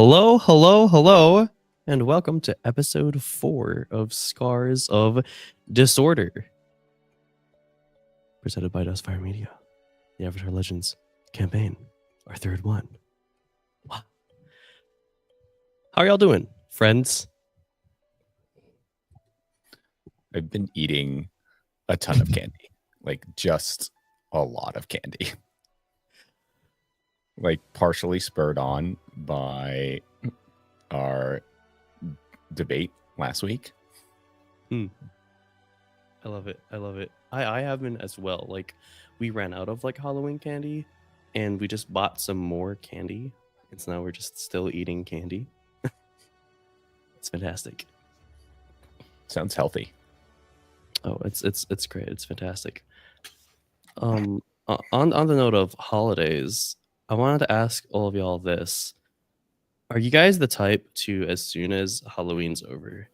Hello, hello, hello, and welcome to episode 4 of Scars of Disorder. Presented by Dustfire Media, the Avatar Legends campaign, our third one. Wow. How are y'all doing, friends? I've been eating a ton of candy, like just a lot of candy. Like partially spurred on by our debate last week. I love it. I love it. I have been as well. Like, we ran out of like Halloween candy and we just bought some more candy. And so now we're just still eating candy. It's fantastic. Sounds healthy. Oh, it's great. It's fantastic. On the note of holidays, I wanted to ask all of y'all this. Are you guys the type to, as soon as Halloween's over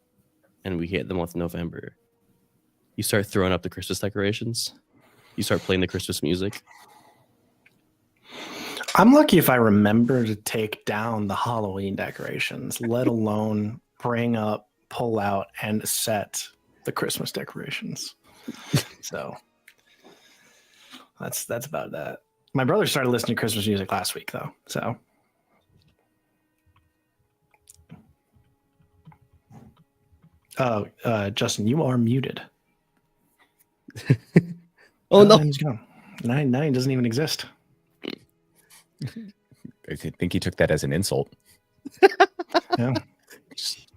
and we hit the month of November, you start throwing up the Christmas decorations? You start playing the Christmas music? I'm lucky if I remember to take down the Halloween decorations, let alone bring up, pull out, and set the Christmas decorations. So that's about that. My brother started listening to Christmas music last week, though. So Justin, you are muted. Oh no! He's gone. Nine doesn't even exist. I think he took that as an insult. Yeah,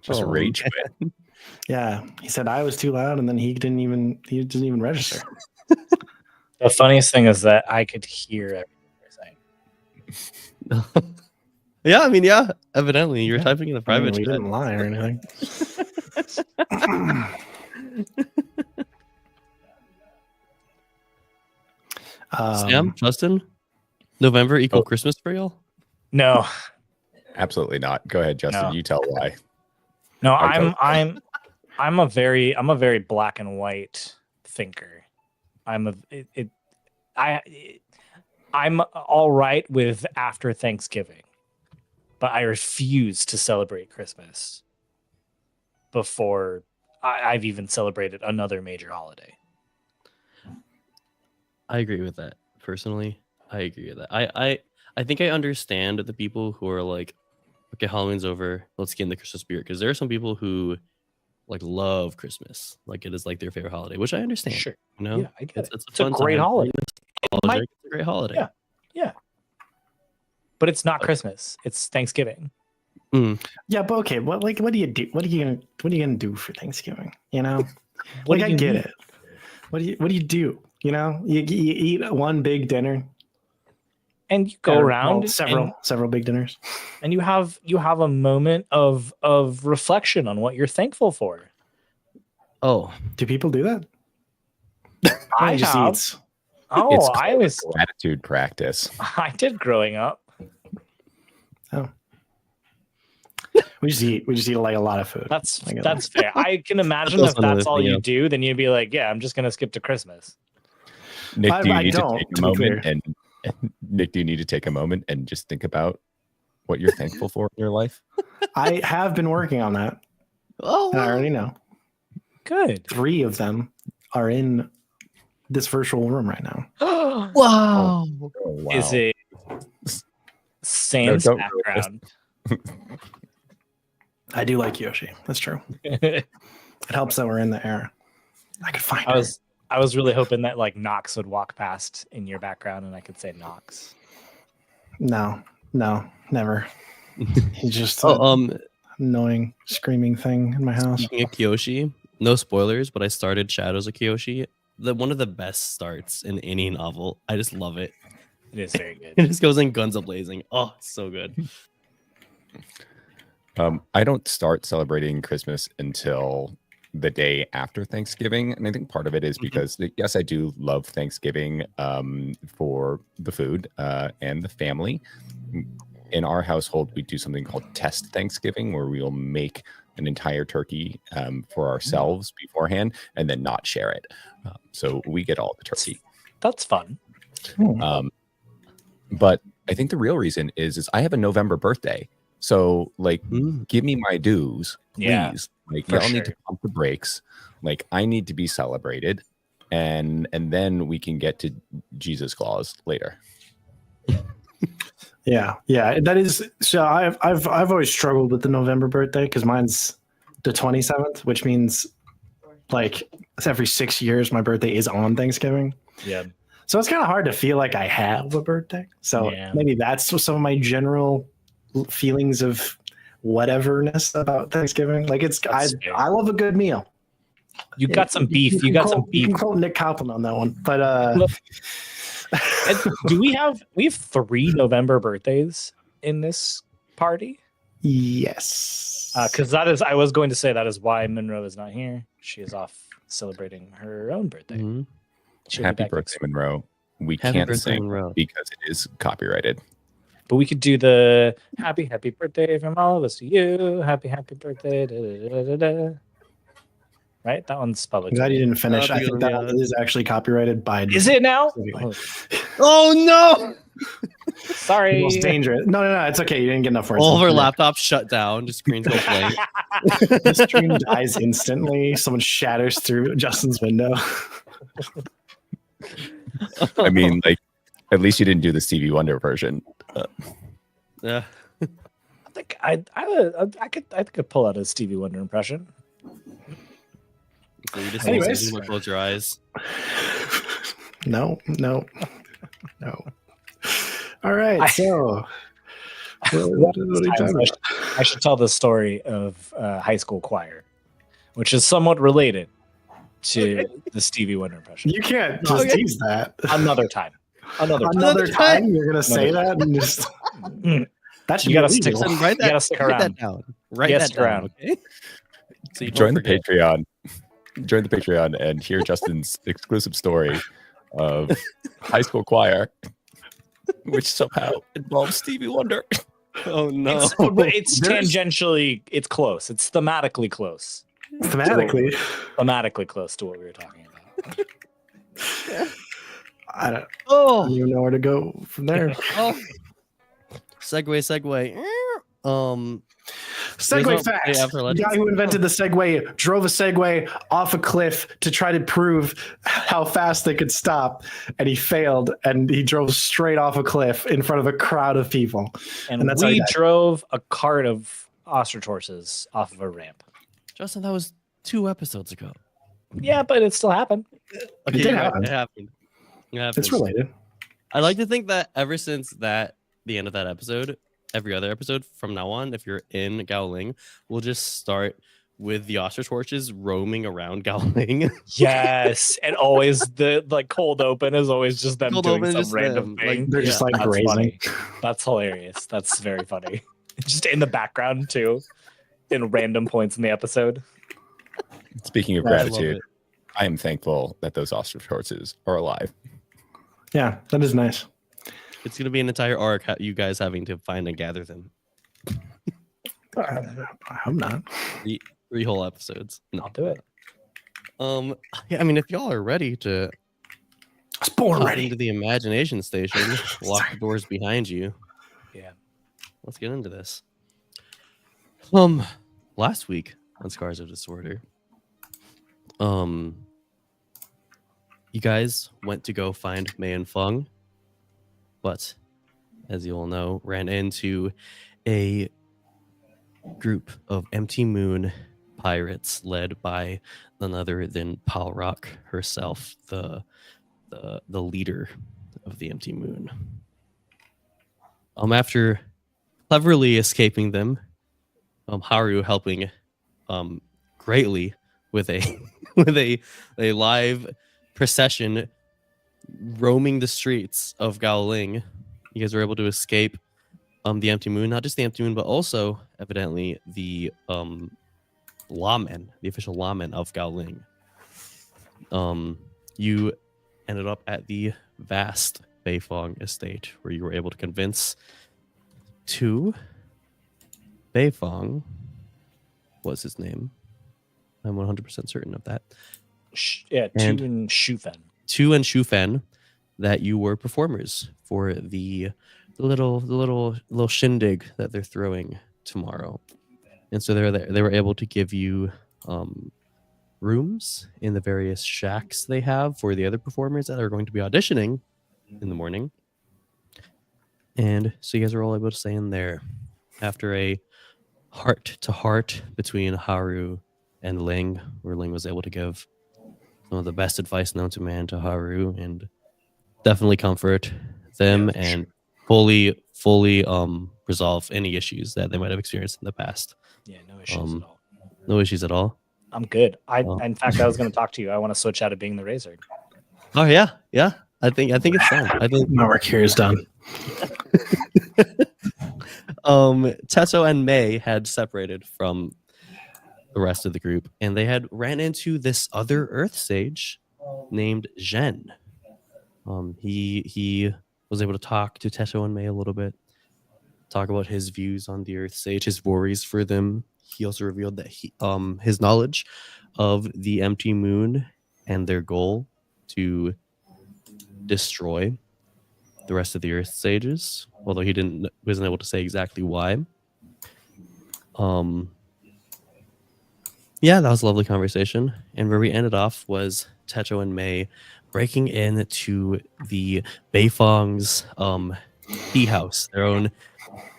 just rage quit. Yeah, he said I was too loud, and then he didn't even register. The funniest thing is that I could hear everything you're saying. Yeah, I mean, yeah. Evidently, you're typing in the private we chat. didn't lie or anything. Sam, Justin, November equal Christmas for y'all? No, Absolutely not. Go ahead, Justin. No. You tell why. no, I I'm a very black and white thinker. I'm all right with after Thanksgiving, but I refuse to celebrate Christmas before I've even celebrated another major holiday. I agree with that. Personally, I agree with that. I think I understand the people who are like, okay, Halloween's over, let's get in the Christmas spirit, because there are some people who like love Christmas, like it is like their favorite holiday, which I understand. Sure, you know, yeah, I get it. It's It's a great time. holiday. It's a great holiday. Yeah, but it's not Christmas. It's Thanksgiving. Yeah, but okay. What do you do? What are you gonna do for Thanksgiving? You know, What like do you I get mean? it. What do you do? You know, you eat one big dinner, And you go or, around well, several big dinners, and you have a moment of reflection on what you're thankful for. Oh, do people do that? I just have. eats. Oh, It's I called was. gratitude practice. I did growing up. Oh, we just eat like a lot of food. That's Like, fair. I can imagine That's if another that's all thing, you yeah. do, then you'd be like, yeah, I'm just gonna skip to Christmas. Nick, do you I need to don't, take a to be clear. moment and Nick, do you need to take a moment and just think about what you're thankful for in your life? I have been working on that. oh, And I already know. Good. 3 of them are in this virtual room right now. wow. Oh, wow. Is it Sam's don't- background? I do like Yoshi. That's true. It helps that we're in the air. I could find her. I was really hoping that like Knox would walk past in your background and I could say Knox. No, never. He's just annoying screaming thing in my house. Speaking of Kyoshi, no spoilers, but I started Shadows of Kyoshi. One of the best starts in any novel. I just love it. It is very good. It just goes in guns a blazing. Oh, it's so good. I don't start celebrating Christmas until the day after Thanksgiving, and I think part of it is because yes, I do love Thanksgiving for the food and the family. In our household, we do something called Test Thanksgiving, where we will make an entire turkey for ourselves beforehand and then not share it. So we get all the turkey. That's fun. But I think the real reason is I have a November birthday. So like, Mm. give me my dues, please. Yeah, Like for y'all need to sure. pump the brakes. Like I need to be celebrated, and then we can get to Jesus Claus later. Yeah, that is. So I've always struggled with the November birthday because mine's the 27th, which means like it's every 6 years my birthday is on Thanksgiving. Yeah. So it's kind of hard to feel like I have a birthday. So Yeah. maybe that's some of my general feelings of whateverness about Thanksgiving. Like That's fair. I love a good meal. You got some beef. You got some You beef. can quote Nick Copeland on that one, but And do we have 3 November birthdays in this party? yes, Because I was going to say that is why Monroe is not here. She is off celebrating her own birthday. Mhm. She'll be Happy back birthday, next week. Monroe. We Happy can't birthday, sing Monroe. because it is copyrighted. But we could do the happy birthday from all of us to you. Happy birthday. Da, da, da, da, da. Right? That one's public. I'm glad you domain. didn't finish. I think that is actually copyrighted by. Is it now? specifically. Oh no! The Sorry. most dangerous. No, it's okay. You didn't get enough words. All of our laptops shut down. Just screens go blank. The stream dies instantly. Someone shatters through Justin's window. I mean, like, at least you didn't do the Stevie Wonder version. Yeah. I think I could pull out a Stevie Wonder impression. So you just Anyways. close your eyes. No. All right. So, what are you talking about? I should tell the story of high school choir, which is somewhat related to the Stevie Wonder impression. You can't just Okay. tease that. Another time. Another time you're gonna say that and just that should You be gotta stick. illegal. Write You gotta stick write around. that down. Write Yeah, that stick down. around. Okay. So you Join don't the forget. Patreon. Join the Patreon and hear Justin's exclusive story of high school choir, which somehow involves Stevie Wonder. Oh no! It's There's- tangentially. It's close. It's thematically close. Thematically, Thematically close to what we were talking about. I don't Oh, even know where to go from there. oh. Segue. Segway There's no facts. Play After The Legends? guy who invented the Segway drove a Segway off a cliff to try to prove how fast they could stop, and he failed. And he drove straight off a cliff in front of a crowd of people. And, And that's how he we died. drove a cart of ostrich horses off of a ramp. Justin, that was 2 episodes ago. Yeah, but it still happened. Okay, did you're right. happen. It happened. It happened. It's related. I like to think that ever since the end of that episode, every other episode from now on, if you're in Gowling, we'll just start with the ostrich horses roaming around Gowling. Yes, and always the cold open is always just them Cold doing open, some just random them, thing. like, They're just Yeah, like That's grazing. funny. That's hilarious. That's very funny. Just in the background too, in random points in the episode. Speaking of I love gratitude, I am thankful that those ostrich horses are alive. Yeah, that is nice. It's gonna be an entire arc. You guys having to find and gather them. I'm not. 3 whole episodes. No. I'll do it. Yeah, I mean, if y'all are ready to I was born hop ready. into the imagination station, lock the doors behind you. Yeah. Let's get into this. Last week on Scars of Disorder, you guys went to go find Bei and Fong, but as you all know, ran into a group of Empty Moon pirates led by none other than Pal Rock herself, the leader of the Empty Moon. After cleverly escaping them, Haru helping greatly with a a live procession roaming the streets of Gaoling. You guys were able to escape the Empty Moon, not just the Empty Moon, but also evidently the lawmen, the official lawmen of Gaoling. You ended up at the vast Bei Fong estate, where you were able to convince Bei Fong was his name. I'm 100% certain of that. Yeah, And- Tu and Shufen. Tu and Shufen, that you were performers for the little shindig that they're throwing tomorrow. And so they were able to give you rooms in the various shacks they have for the other performers that are going to be auditioning in the morning. And so you guys are all able to stay in there after a heart-to-heart between Haru and Ling, where Ling was able to give some of the best advice known to man to Haru and definitely comfort them and fully resolve any issues that they might have experienced in the past. Yeah, no issues at all. No issues at all. I'm good. In fact, I was going to talk to you. I want to switch out of being the Razor. Oh yeah. I think it's done. I think My work here is done. Tesso and May had separated from the rest of the group, and they had ran into this other Earth sage named Zhen. He was able to talk to Tesso and May a little bit, talk about his views on the Earth sage, his worries for them. He also revealed that his knowledge of the empty moon and their goal to destroy the rest of the Earth sages, although he wasn't able to say exactly why. Yeah, that was a lovely conversation. And where we ended off was Techo and May breaking into the Bei Fongs tea house, their own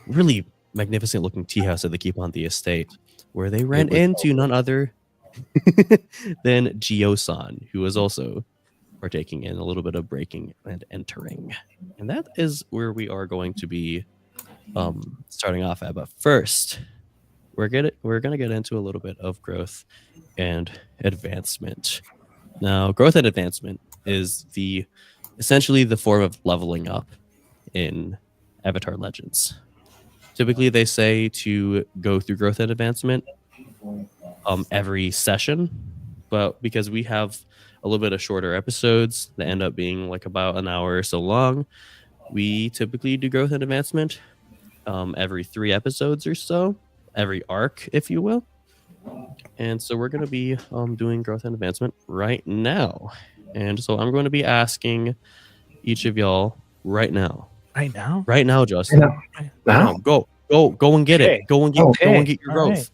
really magnificent looking tea house that they keep on the estate, where they ran into none other than Gio-san, who was also partaking in a little bit of breaking and entering. And that is where we are going to be starting off at. But first, we're going to get into a little bit of growth and advancement. Now, growth and advancement is essentially the form of leveling up in Avatar Legends. Typically, they say to go through growth and advancement every session, but because we have a little bit of shorter episodes that end up being like about an hour or so long, we typically do growth and advancement every 3 episodes or so, every arc, if you will. And so we're going to be doing growth and advancement right now. And so I'm going to be asking each of y'all right now. Right now? Right now, Justin. Now? Go and get it. Go and get your growth.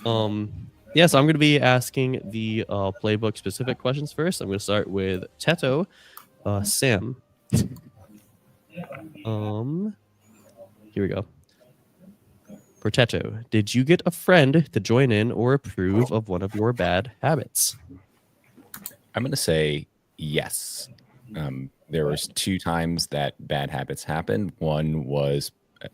Right. Yes, I'm going to be asking the playbook specific questions first. I'm going to start with Teto. Sam. Here we go. For Teto, did you get a friend to join in or approve of one of your bad habits? I'm going to say yes. There was 2 times that bad habits happened. One was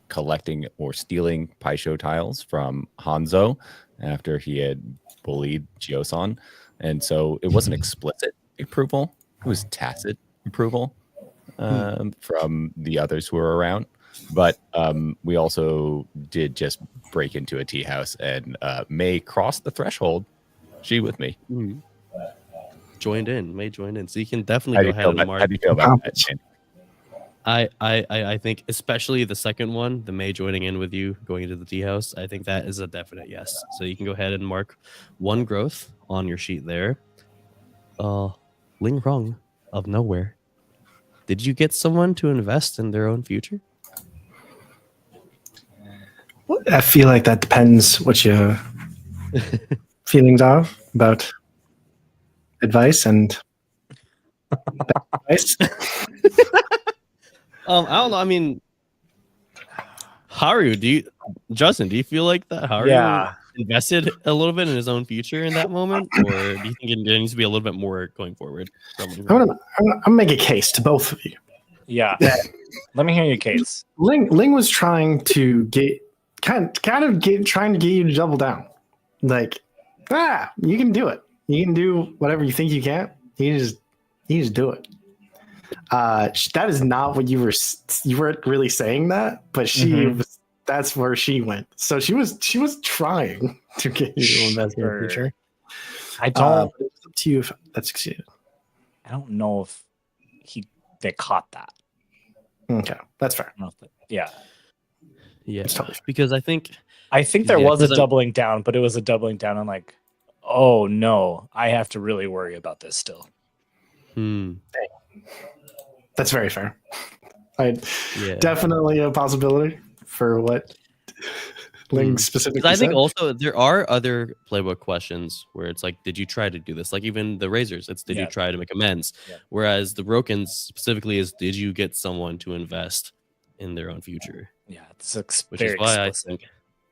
collecting or stealing Paisho tiles from Hanzo after he had bullied Gio-san. And so it wasn't explicit approval. It was tacit approval from the others who were around. But we also did just break into a tea house, and May crossed the threshold. She with me. Mm-hmm. May joined in. So you can definitely go ahead and mark. How do you feel about that, Shane? I think especially the second one, the May joining in with you, going into the tea house, I think that is a definite yes. So you can go ahead and mark 1 growth on your sheet there. Ling Rong of nowhere. Did you get someone to invest in their own future? I feel like that depends what your feelings are about advice and advice. I don't know. I mean, Haru, Justin, do you feel like that Haru invested a little bit in his own future in that moment, or do you think there needs to be a little bit more going forward? I'm gonna make a case to both of you. Yeah. Let me hear your case. Ling was trying to trying to get you to double down. Like, you can do it. You can do whatever you think you can't. You just do it. That is not what you weren't really saying that, but that's where she went. So she was trying to get you to invest in the future. I don't. It's up to you if that succeeded. I don't know if they caught that. Okay, that's fair. Yeah. Yeah, because I think there was a doubling down, but it was a doubling down on like, oh no, I have to really worry about this still. That's very fair. Definitely a possibility for what Ling Because specifically I think said. also there are other playbook questions where it's like, did you try to do this? Like even the razors, it's did you Yeah. try to make amends? Yeah. Whereas the brokens specifically is did you get someone to invest in their own future? Yeah, it's Which is very why I explicit, think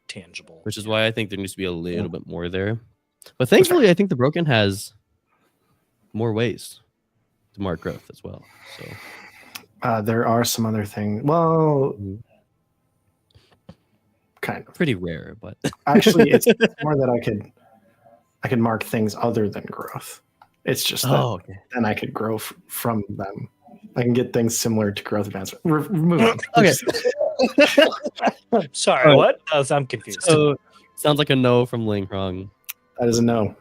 tangible. which is why I think there needs to be a little bit more there. But thankfully, I think the broken has more ways to mark growth as well. So There are some other things. Well, Mhm. kind of. Pretty rare, but Actually, it's more that I could mark things other than growth. It's just that okay. then I could grow from them. I can get things similar to growth advancement. Move on. Okay. Sorry, All what? I'm confused. So sounds like a no from Ling Rong. That is a no.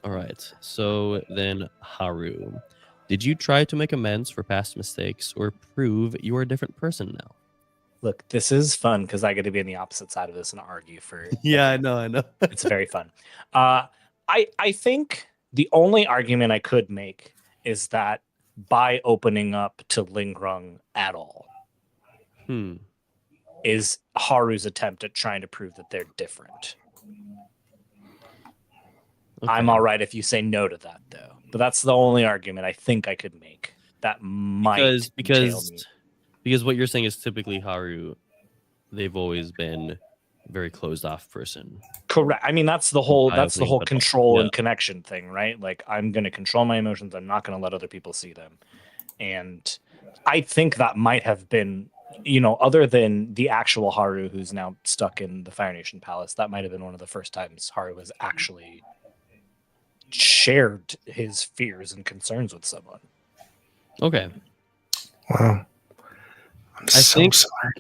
All right. So then Haru, did you try to make amends for past mistakes or prove you are a different person now? Look, this is fun because I get to be on the opposite side of this and argue for. Yeah, I know. It's very fun. I think the only argument I could make is that by opening up to Lingrung at all is Haru's attempt at trying to prove that they're different. Okay. I'm all right if you say no to that, though. But that's the only argument I think I could make. That might because what you're saying is typically Haru, they've always been a very closed off person. Correct. I mean, that's the whole Eye-opening, but control yeah. and connection thing, right? Like, I'm going to control my emotions. I'm not going to let other people see them. And I think that might have been, other than the actual Haru who's now stuck in the Fire Nation Palace, that might have been one of the first times Haru has actually shared his fears and concerns with someone. Okay. Wow. I'm so sorry.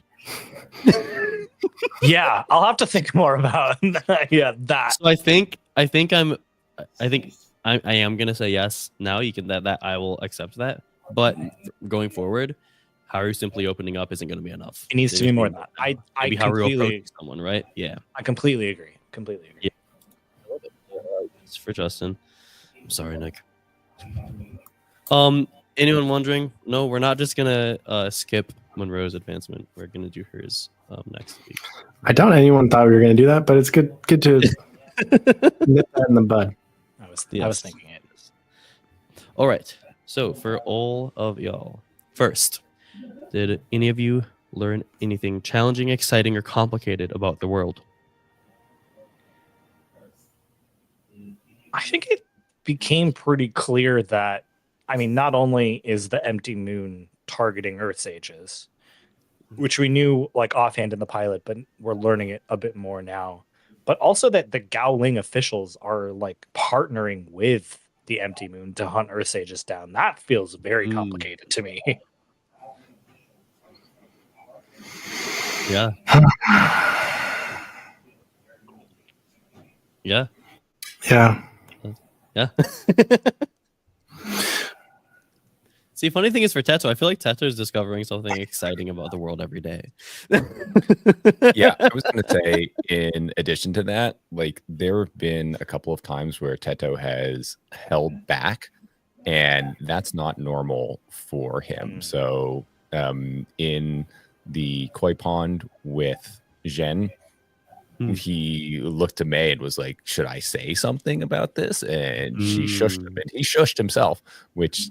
Yeah, I'll have to think more about that. So I think I am gonna say yes now. You can that I will accept that. But going forward, Haru simply opening up isn't gonna be enough. It needs to be more than that. I Maybe Haru completely approaching someone, right? Yeah. I completely agree. Yeah. It's for Justin. I'm sorry, Nick. Anyone wondering? No, we're not just gonna skip Monroe's advancement. We're gonna do hers next week. I doubt anyone thought we were going to do that, but it's good to nip that in the bud. I was thinking it. All right. So for all of y'all, first, did any of you learn anything challenging, exciting, or complicated about the world? I think it became pretty clear that, not only is the empty moon targeting Earth's ages, which we knew like offhand in the pilot, but we're learning it a bit more now, but also that the Gowling officials are like partnering with the empty moon to hunt Earth's ages down. That feels very complicated to me. Yeah. Yeah. Yeah. Yeah. See, funny thing is for Teto, I feel like Teto is discovering something exciting about the world every day. Yeah, I was going to say, in addition to that, like there have been a couple of times where Teto has held back, and that's not normal for him. So in the koi pond with Zhen, he looked to May and was like, should I say something about this? And she shushed him, and he shushed himself, which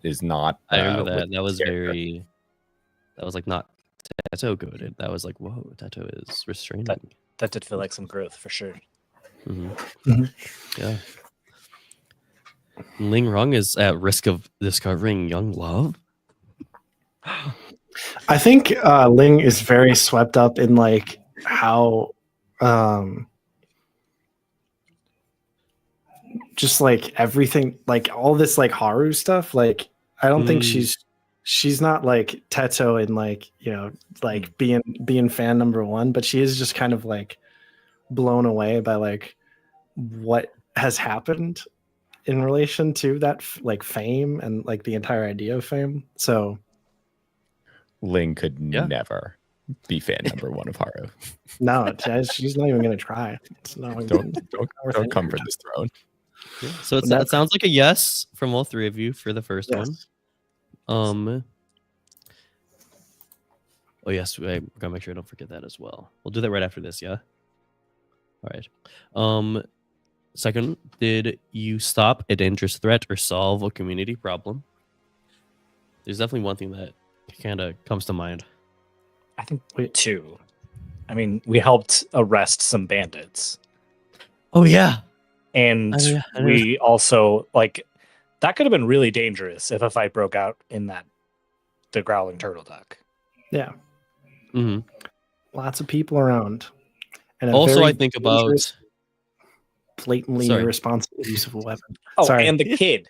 is not. I remember that. That was like not Teto good. That was like, whoa, Teto is restraining. That did feel like some growth for sure. Yeah. Ling Rong is at risk of discovering young love. I think Ling is very swept up in like how just like everything, like all this like Haru stuff, like I don't think she's not like Teto and like, like being fan number one, but she is just kind of like blown away by like what has happened in relation to that like fame and like the entire idea of fame. So Ling could never be fan number one of Haru. No, she's not even going to try. Don't come for this throne. Yeah. So it sounds like a yes from all three of you for the first one. Oh yes, I gotta make sure I don't forget that as well. We'll do that right after this. Yeah. All right. Second, did you stop a dangerous threat or solve a community problem? There's definitely one thing that kind of comes to mind. I think 2. I mean, we helped arrest some bandits. Oh yeah. And I know. we also, like, that could have been really dangerous if a fight broke out in the growling turtle duck. Yeah. Mm-hmm. Lots of people around. And Also, I think about blatantly irresponsible use of a weapon. Oh, Sorry. and the kid.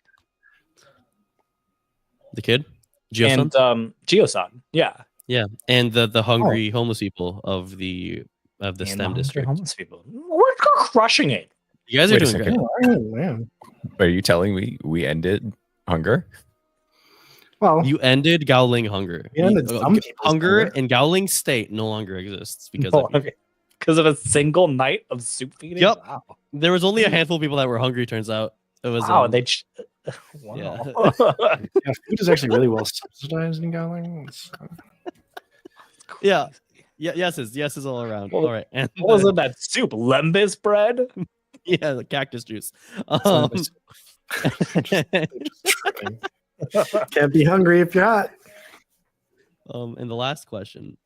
The kid? Geo-san? And Geo-san. Yeah. Yeah. And the hungry homeless people of the STEM district. Homeless people. We're crushing it. You guys are Wait a doing second. great. Oh, man. Are you telling me we ended hunger? Well, You ended Gowling hunger. We ended some people's Hunger hunger. and Gowling State no longer exists because Oh, of you. okay. Because of a single night of soup feeding? Yep. Wow. There was only a handful of people that were hungry, turns out. It was Wow, wow. yeah. yeah, food is actually really well subsidized in Gowling. Yeah. Yeses all around. Well, all right. And What was in that soup? Lembas bread? yeah, the cactus juice. Tripping. Can't be hungry if you're hot. And the last question: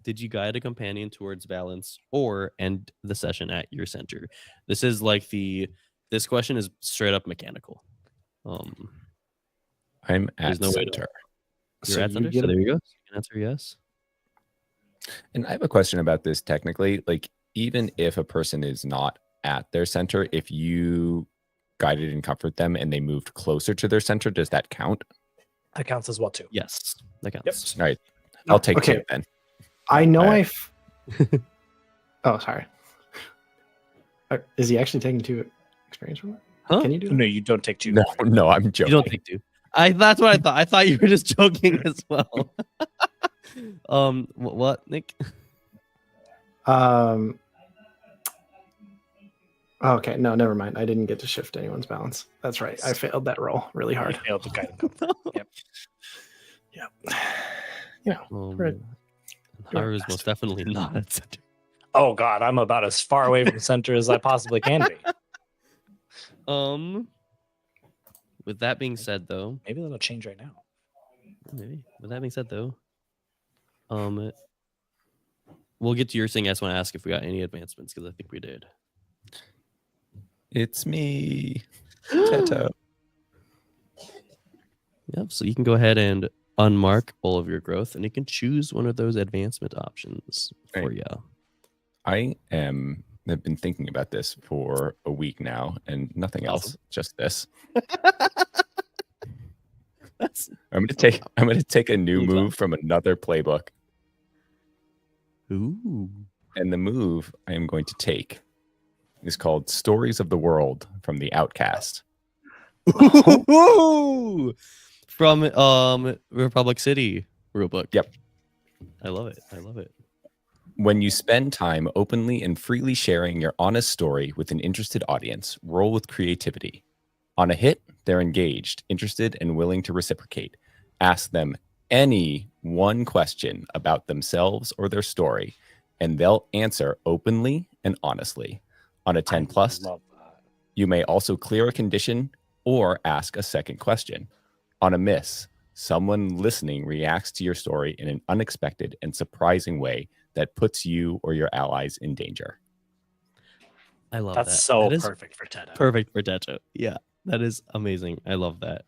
did you guide a companion towards balance or end the session at your center? This is like this question is straight up mechanical. I'm at There's no way to- center. You're So at you center, get so a- there you go. You can answer yes. And I have a question about this technically. Like, even if a person is not at their center, if you guided and comfort them and they moved closer to their center, does that count? That counts as well, too. Yes, that counts. All right. I'll take Okay. 2 then. I know All I. right. Oh, sorry. Is he actually taking 2 experience from it? Huh? Can you do that? No, you don't take 2. No, I'm You joking. don't take 2. That's what I thought. I thought you were just joking as well. What, Nick? Okay, no, never mind. I didn't get to shift anyone's balance. That's right. I failed that roll really You hard. failed to guide and comfort. Yep. Yeah. Right. Haru's most definitely not at center. Oh, God, I'm about as far away from center as I possibly can be. With that being said, though, Maybe that'll change right now. maybe. With that being said, though, we'll get to your thing. I just want to ask if we got any advancements because I think we did. It's me. Teto. Yep. So you can go ahead and unmark all of your growth, and you can choose one of those advancement options for Right. you. I've been thinking about this for a week now and nothing else, Awesome. just this. That's I'm gonna take a new Cool. move from another playbook. ooh. And the move I am going to take is called Stories of the World from the Outcast. Ooh. From Republic City rulebook. Yep. I love it. I love it. When you spend time openly and freely sharing your honest story with an interested audience, roll with creativity. On a hit, they're engaged, interested, and willing to reciprocate. Ask them any one question about themselves or their story, and they'll answer openly and honestly. On a 10 plus, Love that. you may also clear a condition or ask a second question. On a miss, someone listening reacts to your story in an unexpected and surprising way that puts you or your allies in danger. I love That's that. so That is perfect for Teto. perfect for Teto. Yeah, that is amazing. I love that.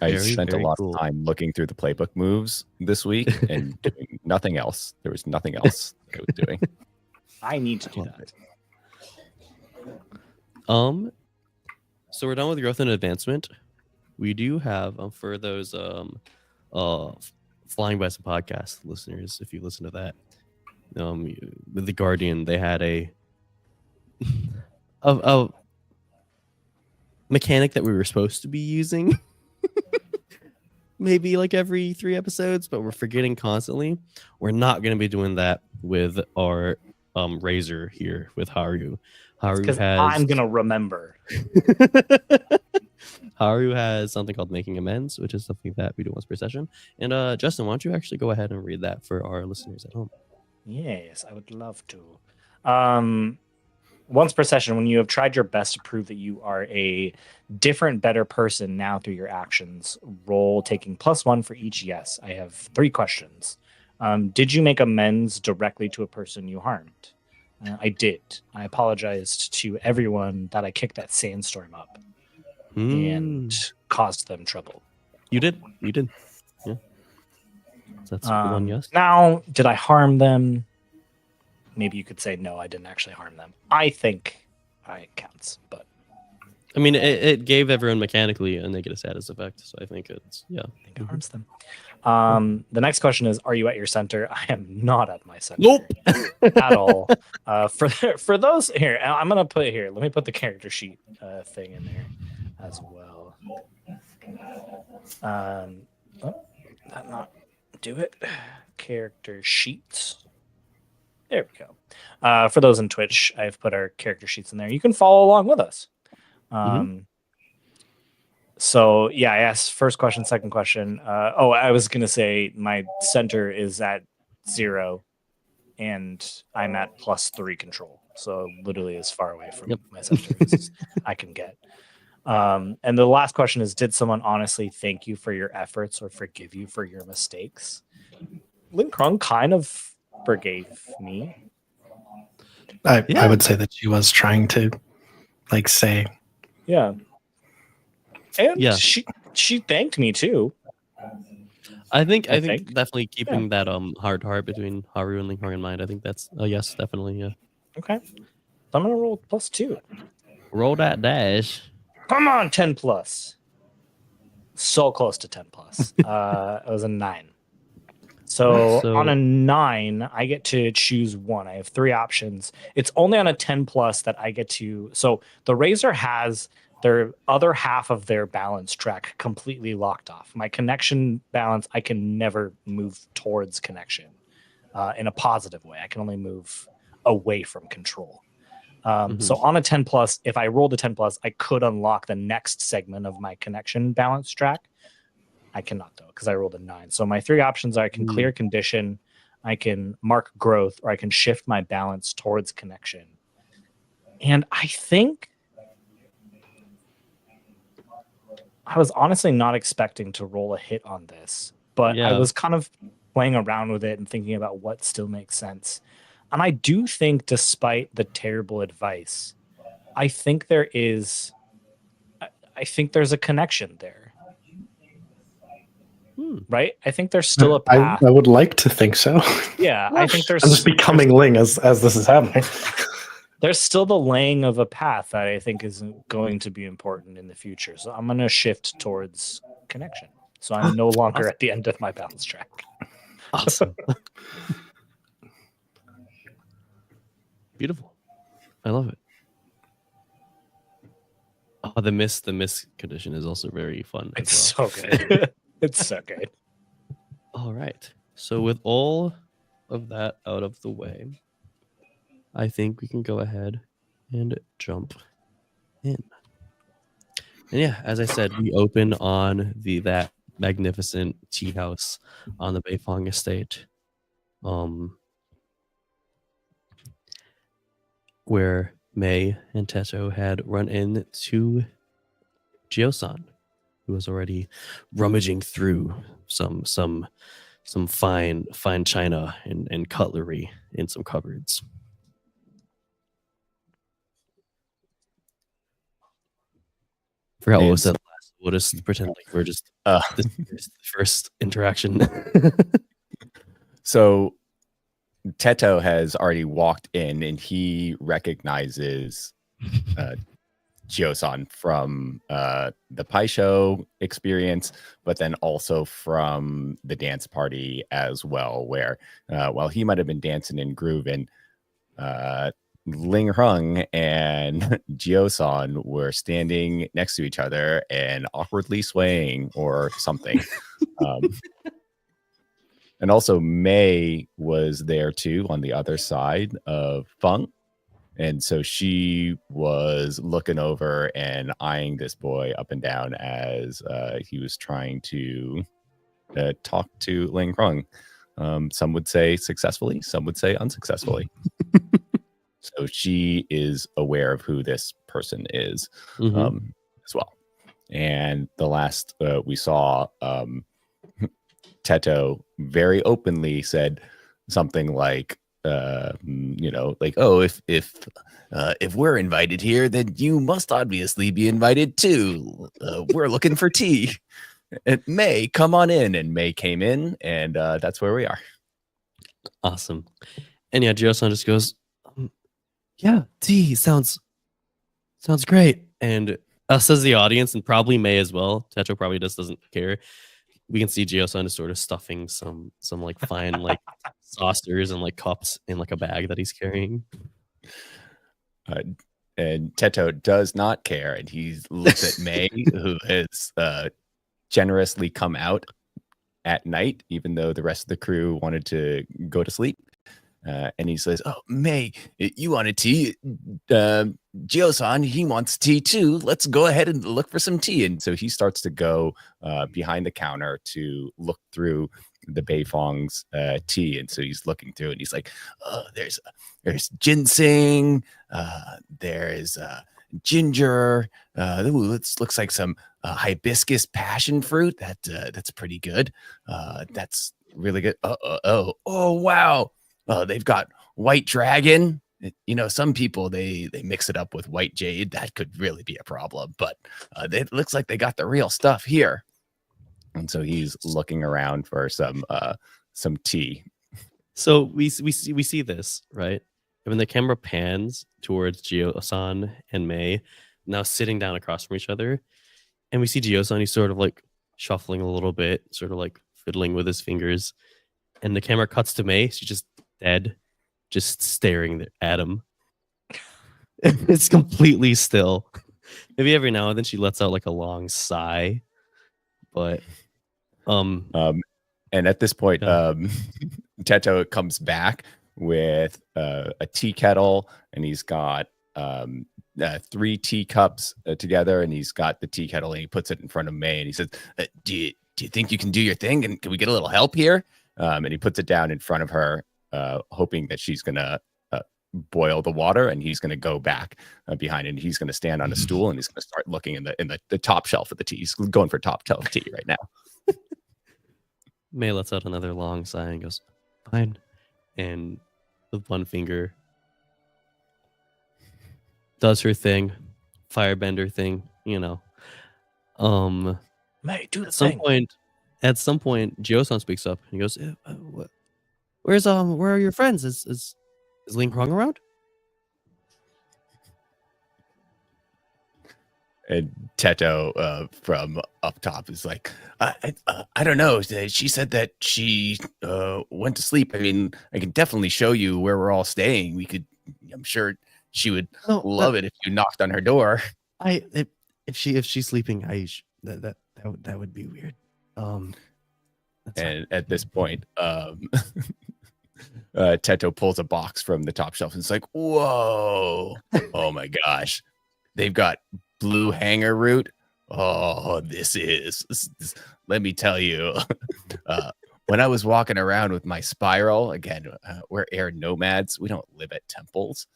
I Very, spent a very lot cool. of time looking through the playbook moves this week and doing nothing else. There was nothing else I was doing. I need to do Love that. So we're done with growth and advancement. We do have for those flying by some podcast listeners, if you listen to that, with the Guardian, they had a mechanic that we were supposed to be using maybe like every 3 episodes, but we're forgetting constantly. We're not going to be doing that with our Razor here with Haru. Haru Because has I'm going to remember. Haru has something called Making Amends, which is something that we do once per session. And Justin, why don't you actually go ahead and read that for our listeners at home? Yes, I would love to. Once per session, when you have tried your best to prove that you are a different, better person now through your actions, roll taking +1 for each yes. I have 3 questions. Did you make amends directly to a person you harmed? I did. I apologized to everyone that I kicked that sandstorm up and caused them trouble. You did. Yeah. So that's one yes. Now, did I harm them? Maybe you could say no, I didn't actually harm them. I think it counts, but I mean, it gave everyone mechanically a negative status effect, so I think it's I think it harms them. The next question is: are you at your center? I am not at my center. Nope. At all. For those here, I'm gonna put here. Let me put the character sheet thing in there as well. That not do it. Character sheets. There we go. For those in Twitch, I've put our character sheets in there. You can follow along with us. So yeah, I asked first question, second question. I was gonna say my center is at 0, and I'm at +3 control. So literally as far away from my center as I can get. And the last question is: did someone honestly thank you for your efforts or forgive you for your mistakes? Lin Krung kind of forgave me. I would say that she was trying to say. Yeah. And she thanked me too. I think definitely keeping that hard heart between Haru and Ling Krung in mind. I think that's a yes, definitely, yeah. Okay. So I'm gonna roll +2. Roll that dash. Come on, 10+. So close to 10+. It was a 9. So on a 9, I get to choose one. I have 3 options. It's only on a 10+ that I get to. So the Razor has their other half of their balance track completely locked off. My connection balance, I can never move towards connection in a positive way. I can only move away from control. So on a 10+, if I rolled a 10+, I could unlock the next segment of my connection balance track. I cannot though, because I rolled a 9. So my 3 options are: I can clear condition, I can mark growth, or I can shift my balance towards connection. And I think I was honestly not expecting to roll a hit on this, but I was kind of playing around with it and thinking about what still makes sense. And I do think, despite the terrible advice, I think there's a connection there. Right? I think there's still a path. I would like to think so. Yeah, I think there's. I'm just becoming Ling as this is happening. There's still the laying of a path that I think is going to be important in the future. So I'm going to shift towards connection. So I'm no longer at the end of my balance track. Awesome. Beautiful. I love it. Oh, the miss condition is also very fun. It's so good. It's so good. All right. So with all of that out of the way, I think we can go ahead and jump in. And yeah, as I said, we open on that magnificent tea house on the Bei Fongs estate, where Mei and Teto had run into Jio-san, who was already rummaging through some fine china and cutlery in some cupboards. Forgot what was said last. We'll just pretend like we're just this is the first interaction. So Teto has already walked in and he recognizes Jio-san from the Pai Show experience, but then also from the dance party as well, where while he might have been dancing and grooving, Ling Krung and Jio-san were standing next to each other and awkwardly swaying or something. And also Mei was there too on the other side of Feng. And so she was looking over and eyeing this boy up and down as he was trying to talk to Ling Krung. Some would say successfully, some would say unsuccessfully. So she is aware of who this person is Mhm. as well. And the last we saw, Teto very openly said something like, like, oh, if we're invited here, then you must obviously be invited too. We're looking for tea. And May, come on in. And May came in, and that's where we are. Awesome. And yeah, Gio-san just goes, yeah, tea sounds great. And us as the audience, and probably May as well, Techo probably just doesn't care. We can see Gio-san is sort of stuffing some like fine like saucers and like cups in like a bag that he's carrying. And Teto does not care, and he looks at May, who has generously come out at night, even though the rest of the crew wanted to go to sleep. And he says, oh, May, you want a tea? Gio-san, he wants tea too. Let's go ahead and look for some tea. And so he starts to go behind the counter to look through the Bei Fongs tea. And so he's looking through and he's like, oh, there's ginseng. There's ginger. Looks like some hibiscus passion fruit. That's pretty good. That's really good. Oh, wow. They've got white dragon. Some people they mix it up with white jade. That could really be a problem. But it looks like they got the real stuff here. And so he's looking around for some tea. So we see this, right? And when the camera pans towards Gio-san and May, now sitting down across from each other, and we see Gio-san, he's sort of like shuffling a little bit, sort of like fiddling with his fingers. And the camera cuts to May. She's just dead, just staring at him. It's completely still. Maybe every now and then she lets out like a long sigh, but and at this point, Teto comes back with a tea kettle, and he's got 3 teacups together, and he's got the tea kettle, and he puts it in front of May, and he says, do you think you can do your thing, and can we get a little help here? And he puts it down in front of her, hoping that she's gonna boil the water, and he's gonna go back behind it, and he's gonna stand on a stool, and he's gonna start looking in the top shelf of the tea. He's going for top shelf tea right now. May lets out another long sigh and goes, fine. And with one finger does her thing, firebender thing, May, do the thing. At some point, Gio-san speaks up and he goes, what? Where are your friends? Is Ling Krong around? And Teto from up top is like, I don't know. She said that she went to sleep. I mean, I can definitely show you where we're all staying. I'm sure she would love it if you knocked on her door. If she's sleeping, that would be weird. And at this point, Teto pulls a box from the top shelf and it's like, whoa, oh my gosh, they've got blue hanger root. Oh, this let me tell you, when I was walking around with my spiral, again, we're air nomads. We don't live at temples.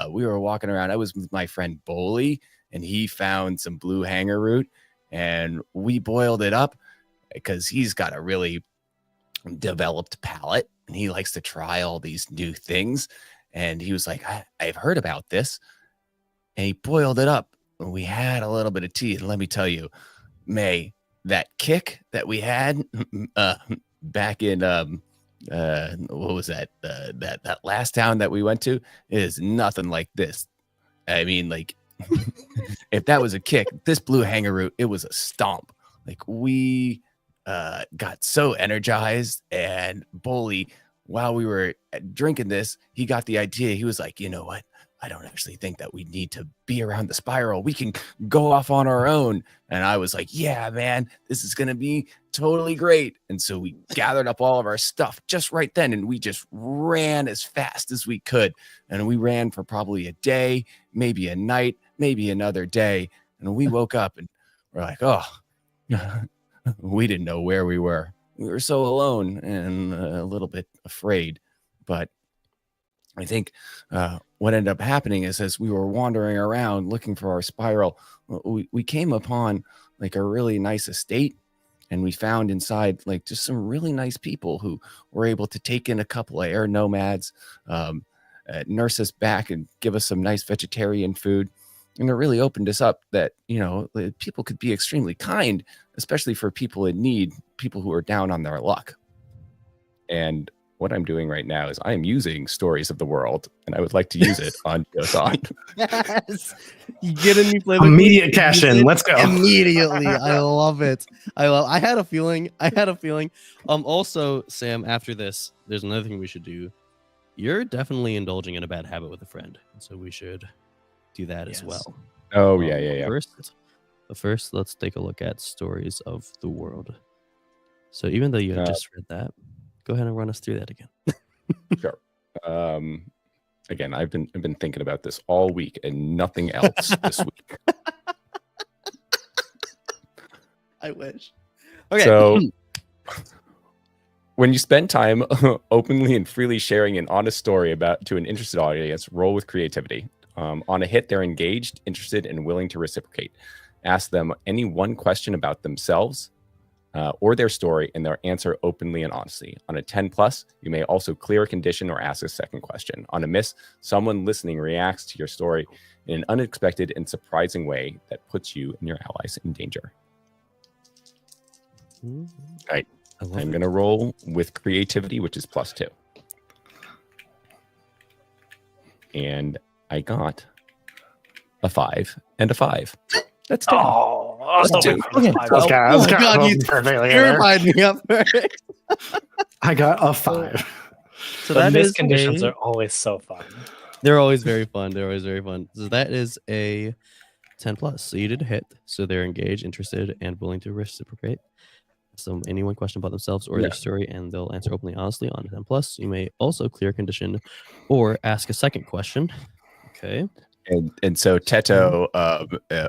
We were walking around. I was with my friend Boley, and he found some blue hanger root, and we boiled it up because he's got a really developed palate, and he likes to try all these new things. And he was like, I've heard about this. And he boiled it up. And we had a little bit of tea. And let me tell you, May, that kick that we had back in what was that? That last town that we went to is nothing like this. I mean, like, if that was a kick, this blue hanger root, it was a stomp. Like, we got so energized, and Boley, while we were drinking this, he got the idea. He was like, you know what? I don't actually think that we need to be around the spiral. We can go off on our own. And I was like, yeah, man, this is going to be totally great. And so we gathered up all of our stuff just right then, and we just ran as fast as we could. And we ran for probably a day, maybe a night, maybe another day. And we woke up and we're like, oh, we didn't know where we were. We were so alone and a little bit afraid. But I think what ended up happening is as we were wandering around looking for our spiral, we came upon like a really nice estate, and we found inside like just some really nice people who were able to take in a couple of air nomads, nurse us back and give us some nice vegetarian food. And it really opened us up that, people could be extremely kind, especially for people in need, people who are down on their luck. And what I'm doing right now is I am using Stories of the World, and I would like to use it on Josan. Yes, you get in, you play the Immediate cash in. Let's go. immediately. I love it. I had a feeling. Also, Sam, after this, there's another thing we should do. You're definitely indulging in a bad habit with a friend, so we should do that as well. Oh, yeah. First, let's take a look at Stories of the World. So even though you had just read that, go ahead and run us through that again. Sure. Again, I've been thinking about this all week and nothing else this week. I wish. Okay. So when you spend time openly and freely sharing an honest story to an interested audience, roll with creativity. On a hit, they're engaged, interested, and willing to reciprocate. Ask them any one question about themselves or their story, and they'll answer openly and honestly. On a 10+, you may also clear a condition or ask a second question. On a miss, someone listening reacts to your story in an unexpected and surprising way that puts you and your allies in danger. All right. I'm going to roll with creativity, which is +2. And I got a 5 and a 5. That's 10. Oh, That's 2. You terrified me up. I got a 5. So the that miss is conditions are always so fun. They're always very fun. So that is a 10+. So you did a hit. So they're engaged, interested, and willing to reciprocate. So any one question about themselves or their story, and they'll answer openly, honestly. On 10+, you may also clear a condition or ask a second question. Okay. And so Teto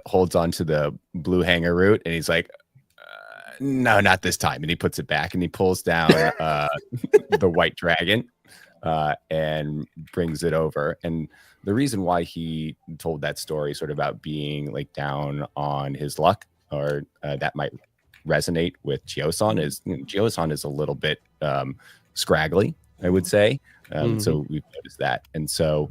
holds on to the blue hanger root, and he's like, no, not this time. And he puts it back, and he pulls down the white dragon and brings it over. And the reason why he told that story sort of about being like down on his luck, or that might resonate with Josan, is Josan is a little bit scraggly, I would say. So we've noticed that. And so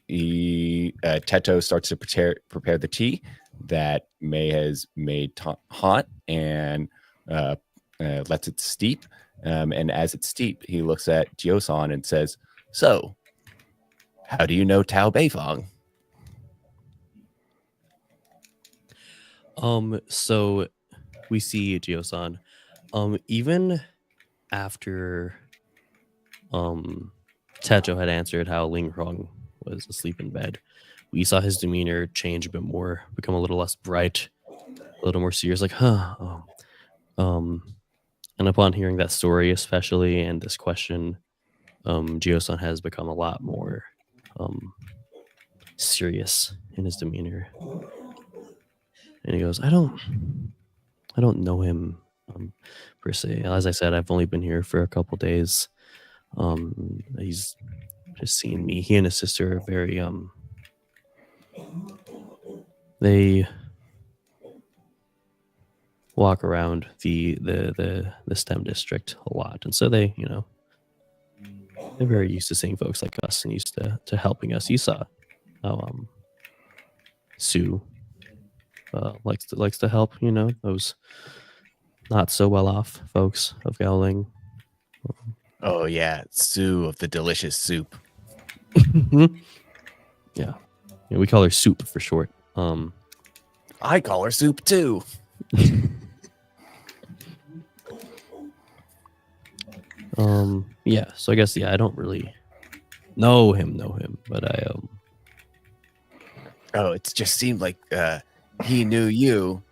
Teto starts to prepare the tea that May has made hot, and lets it steep. And as it's steep, he looks at Josan and says, "So, how do you know Bei Fongs?" So we see Josan. Even after Teto had answered how Ling Rong was asleep in bed, we saw his demeanor change a bit more, become a little less bright, a little more serious, like, and upon hearing that story, especially, and this question, Josan has become a lot more serious in his demeanor. And he goes, I don't know him per se. As I said, I've only been here for a couple days. He's just seen me. He and his sister are very they walk around the STEM district a lot, and so they, they're very used to seeing folks like us and used to helping us. You saw how Sue likes to help, those not so well off folks of Gowling. Oh yeah, Sue of the delicious soup. Yeah, we call her Soup for short. I call her Soup too. Yeah, so I guess I don't really know him, but I Oh, it just seemed like he knew you,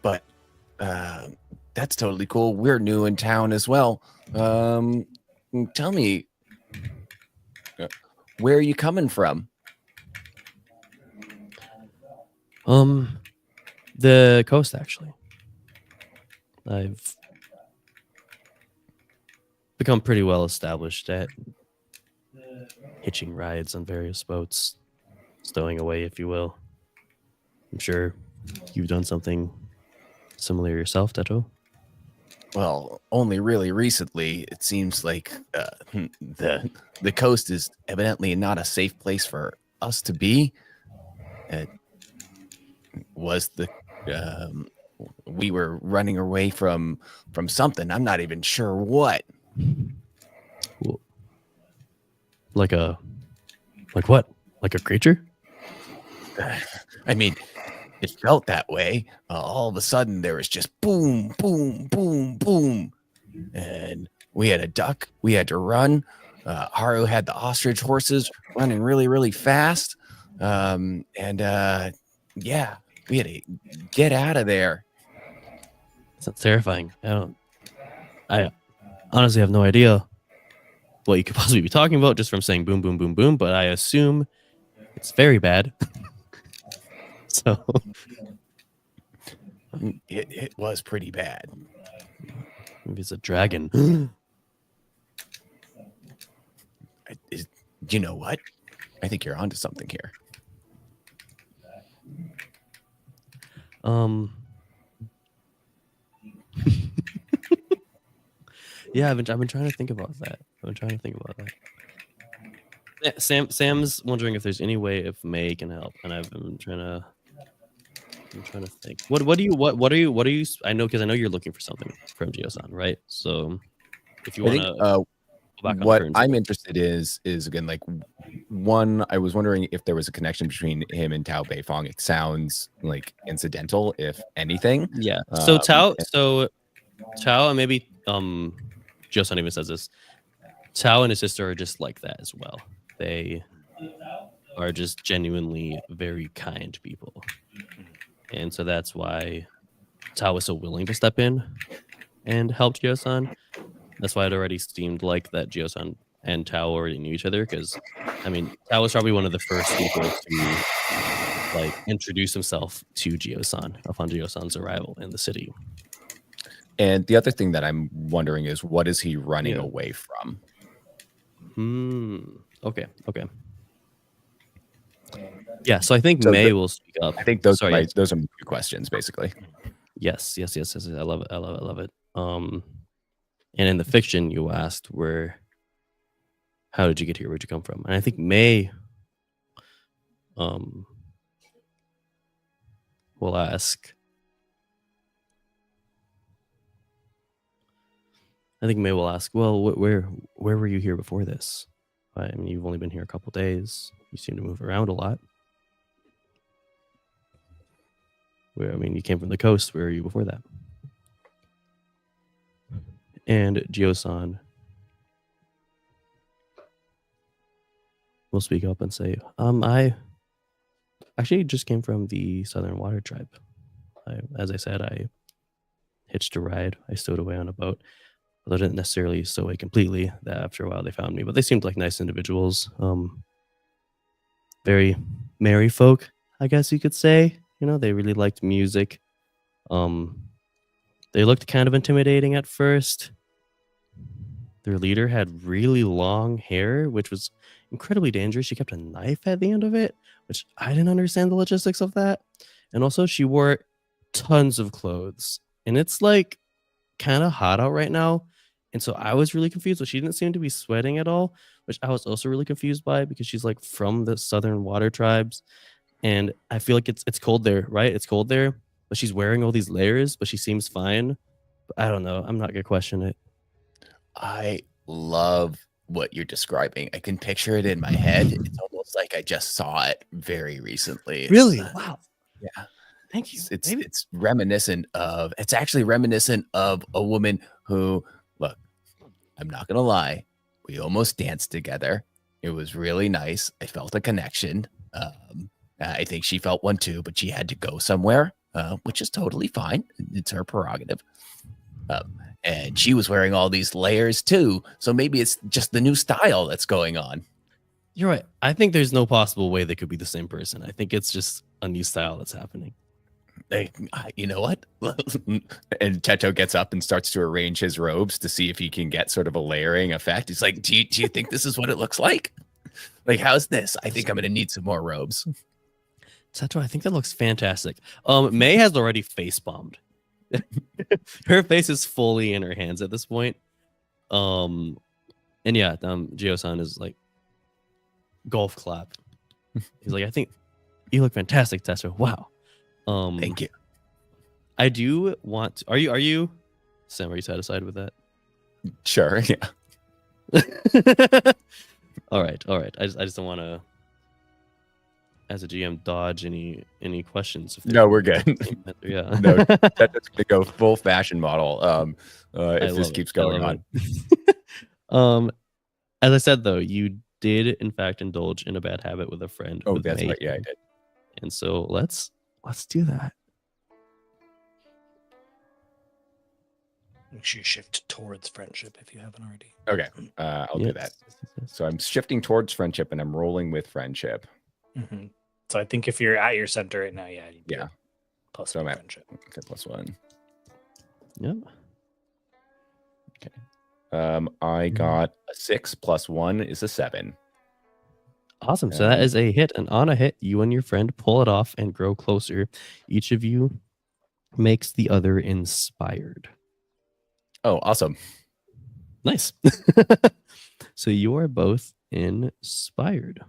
but that's totally cool. We're new in town as well. Tell me, where are you coming from? The coast, actually. I've become pretty well established at hitching rides on various boats, stowing away, if you will. I'm sure you've done something similar yourself, Teto. Well, only really recently. It seems like the coast is evidently not a safe place for us to be. It was the we were running away from something. I'm not even sure what. Like what? Like a creature? I mean, it felt that way. All of a sudden, there was just boom, boom, boom, boom, and we had a duck. We had to run. Haru had the ostrich horses running really, really fast, and yeah, we had to get out of there. Sounds terrifying. I honestly have no idea what you could possibly be talking about just from saying boom, boom, boom, boom, but I assume it's very bad. So it was pretty bad. maybe it's a dragon. You know what? I think you're onto something here. Yeah, I've been trying to think about that. Yeah, Sam's wondering if there's any way if May can help, and I'm trying to think. What are you? I know because I know you're looking for something from Geo-san, right? So if you want to, what I'm interested is again, like, one, I was wondering if there was a connection between him and Tao Bei Fong. It sounds like incidental, if anything. Yeah. So Tao, and maybe Geo-san even says this. Tao and his sister are just like that as well. They are just genuinely very kind people, and so that's why Tao was so willing to step in and help Geo-san. That's why it already seemed like that Geo-san and Tao already knew each other, because I mean, Tao was probably one of the first people to like introduce himself to Geo-san upon Geo-san's arrival in the city. And the other thing that I'm wondering is, what is he running away from? Okay. Yeah, so I think May will speak up. I think those are my two questions, basically. Yes. I love it. And in the fiction, you asked how did you get here? Where'd you come from? And I think May will ask. I think May will ask, well, where were you here before this? I mean, you've only been here a couple days. You seem to move around a lot. You came from the coast. Where were you before that? And Geo-san will speak up and say, I actually just came from the Southern Water Tribe. As I said, I hitched a ride. I stowed away on a boat. Although I didn't necessarily stow away completely. That after a while they found me, but they seemed like nice individuals. Very merry folk, I guess you could say. They really liked music. They looked kind of intimidating at first. Their leader had really long hair, which was incredibly dangerous. She kept a knife at the end of it, which I didn't understand the logistics of that. And also she wore tons of clothes. And it's like kind of hot out right now. And so I was really confused, but she didn't seem to be sweating at all, which I was also really confused by, because she's like from the Southern Water Tribes. And I feel like it's cold there, right? It's cold there, but she's wearing all these layers, but she seems fine. But I don't know. I'm not going to question it. I love what you're describing. I can picture it in my head. It's almost like I just saw it very recently. Really? Wow. Yeah. Thank you. It's reminiscent of, it's actually reminiscent of a woman who, look, I'm not going to lie. We almost danced together. It was really nice. I felt a connection. I think she felt one too, but she had to go somewhere, which is totally fine. It's her prerogative. And she was wearing all these layers too. So maybe it's just the new style that's going on. You're right. I think there's no possible way they could be the same person. I think it's just a new style that's happening. You know what? And Teto gets up and starts to arrange his robes to see if he can get sort of a layering effect. He's like, do you think this is what it looks like? Like, how's this? I think I'm gonna need some more robes. Teto, I think that looks fantastic. May has already face bombed. Her face is fully in her hands at this point. And yeah, Gio-san is like golf clap. He's like, I think you look fantastic, Teto. Wow. Thank you. I do want to, are you Sam, are you satisfied with that? Sure. Yeah. all right. I just don't want to, as a GM, dodge any questions. No, we're good. Yeah. No, that's gonna go full fashion model. If this keeps going on. As I said though, you did in fact indulge in a bad habit with a friend. Oh, with that's May. right. Yeah, I did. And so let's do that. Make sure you shift towards friendship if you haven't already. Okay, I'll do that. So I'm shifting towards friendship, and I'm rolling with friendship. Mm-hmm. So I think if you're at your center right now, Yeah. Plus So I'm one at friendship. okay, +1. Yep. I got a 6 + 1 is a 7. Awesome. So that is a hit. And on a hit, you and your friend pull it off and grow closer. Each of you makes the other inspired. Oh, awesome. Nice. So you are both inspired.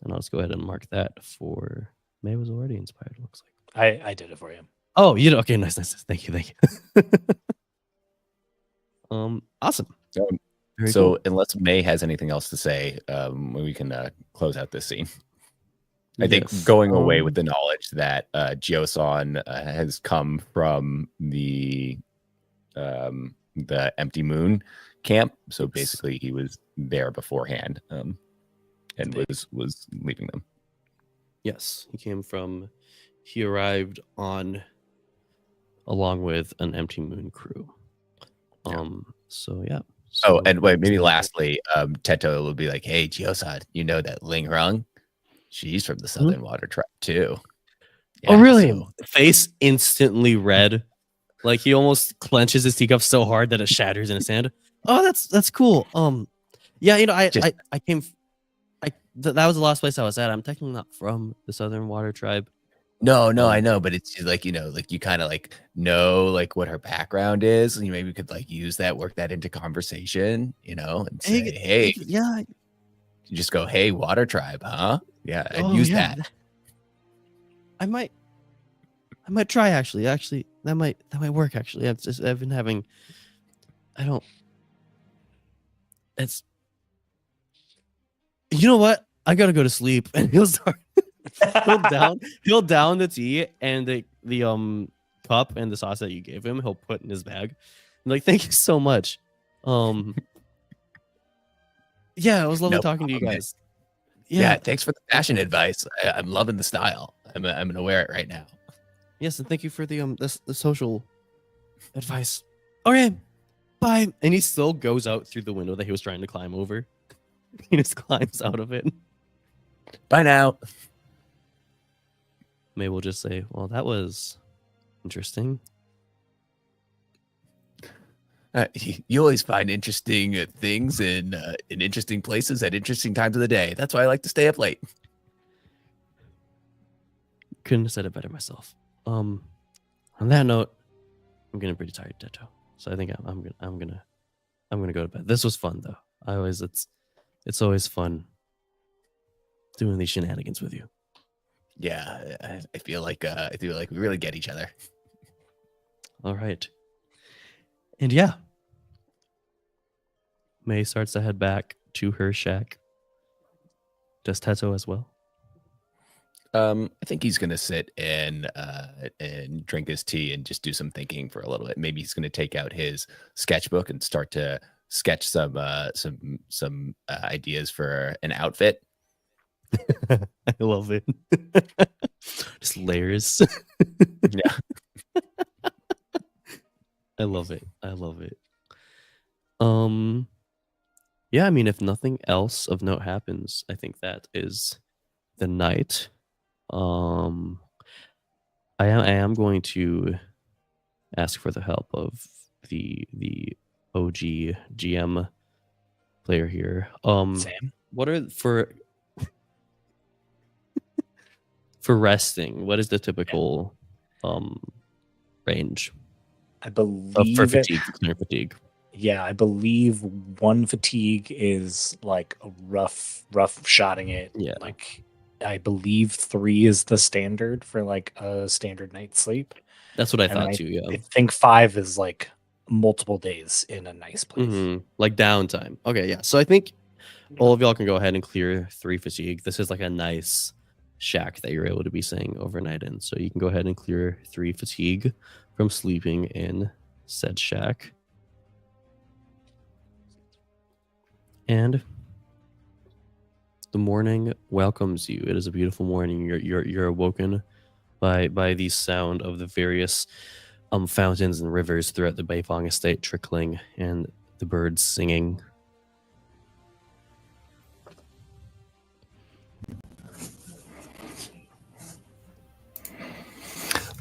And I'll just go ahead and mark that for May was already inspired, it looks like. I did it for you. Oh, you did. Okay, nice. Thank you. Awesome. Very So cool. unless May has anything else to say, we can close out this scene. I think Yes. going away with the knowledge that Gio-san has come from the Empty Moon camp. So basically, he was there beforehand, and was leaving them. Yes, he arrived on along with an Empty Moon crew. So yeah. Oh, and wait, maybe lastly, Teto will be like, "Hey, Gio-san, you know that Ling Rung? She's from the Southern Water Tribe too." Yeah, oh, really? So... Face instantly red. Like he almost clenches his teacup so hard that it shatters in his hand. Oh, that's cool. Yeah, I came. That was the last place I was at. I'm technically not from the Southern Water Tribe. No, I know, but it's like, like you kind of like know like what her background is, and you maybe could like use that, work that into conversation, and say, hey, yeah, you just go, hey, Water Tribe, huh? Yeah, and use that. I might try actually. That might work actually. I've been having. It's. You know what? I gotta go to sleep, and he'll start. he'll down the tea and the cup and the sauce that you gave him. He'll put in his bag. I'm like, thank you so much. Yeah, it was lovely talking to you guys. Yeah, thanks for the fashion advice. I'm loving the style. I'm gonna wear it right now. Yes, and thank you for the social advice. Okay, bye. And he still goes out through the window that he was trying to climb over. He just climbs out of it. Bye now. May will just say, well, that was interesting. You always find interesting things in interesting places at interesting times of the day. That's why I like to stay up late. Couldn't have said it better myself. On that note, I'm getting pretty tired, Teto. So I think I'm gonna go to bed. This was fun though. It's always fun doing these shenanigans with you. Yeah, I feel like we really get each other. All right. And yeah, May starts to head back to her shack. Does Teto as well? I think he's gonna sit and drink his tea and just do some thinking for a little bit. Maybe he's gonna take out his sketchbook and start to sketch some ideas for an outfit. I love it. Just layers. Yeah. I love it. Yeah, I mean, if nothing else of note happens, I think that is the night. I am going to ask for the help of the OG GM player here. Sam? what are for resting? What is the typical range I for believe fatigue? For clear fatigue. Yeah, I believe one fatigue is like a rough shotting it. Yeah. Like I believe 3 is the standard for like a standard night's sleep. That's what I And then thought too. Yeah. I think 5 is like multiple days in a nice place. Like downtime. Okay, yeah. So I think all of y'all can go ahead and clear 3 fatigue. This is like a nice shack that you're able to be staying overnight in. So you can go ahead and clear 3 fatigue from sleeping in said shack. And the morning welcomes you. It is a beautiful morning. You're awoken by the sound of the various fountains and rivers throughout the Bei Fongs estate trickling and the birds singing.